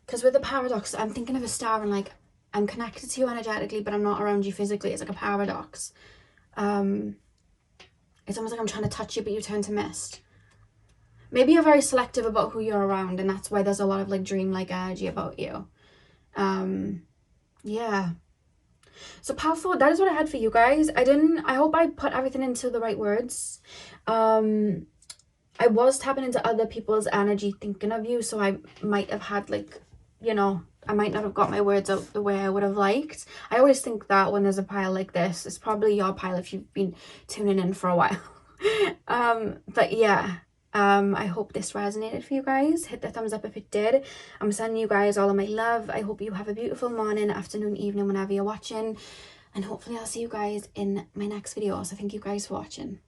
Because with the paradox, I'm thinking of a star and, like, I'm connected to you energetically, but I'm not around you physically. It's like a paradox. It's almost like I'm trying to touch you, but you turn to mist. Maybe you're very selective about who you're around, and that's why there's a lot of, like, dream-like energy about you. Yeah. So powerful. That is what I had for you guys. I hope I put everything into the right words. I was tapping into other people's energy thinking of you, so I might have had, like, you know, I might not have got my words out the way I would have liked. I always think that when there's a pile like this, it's probably your pile if you've been tuning in for a while. But yeah, I hope this resonated for you guys. Hit the thumbs up if it did. I'm sending you guys all of my love. I hope you have a beautiful morning, afternoon, evening, whenever you're watching. And hopefully I'll see you guys in my next video. So thank you guys for watching.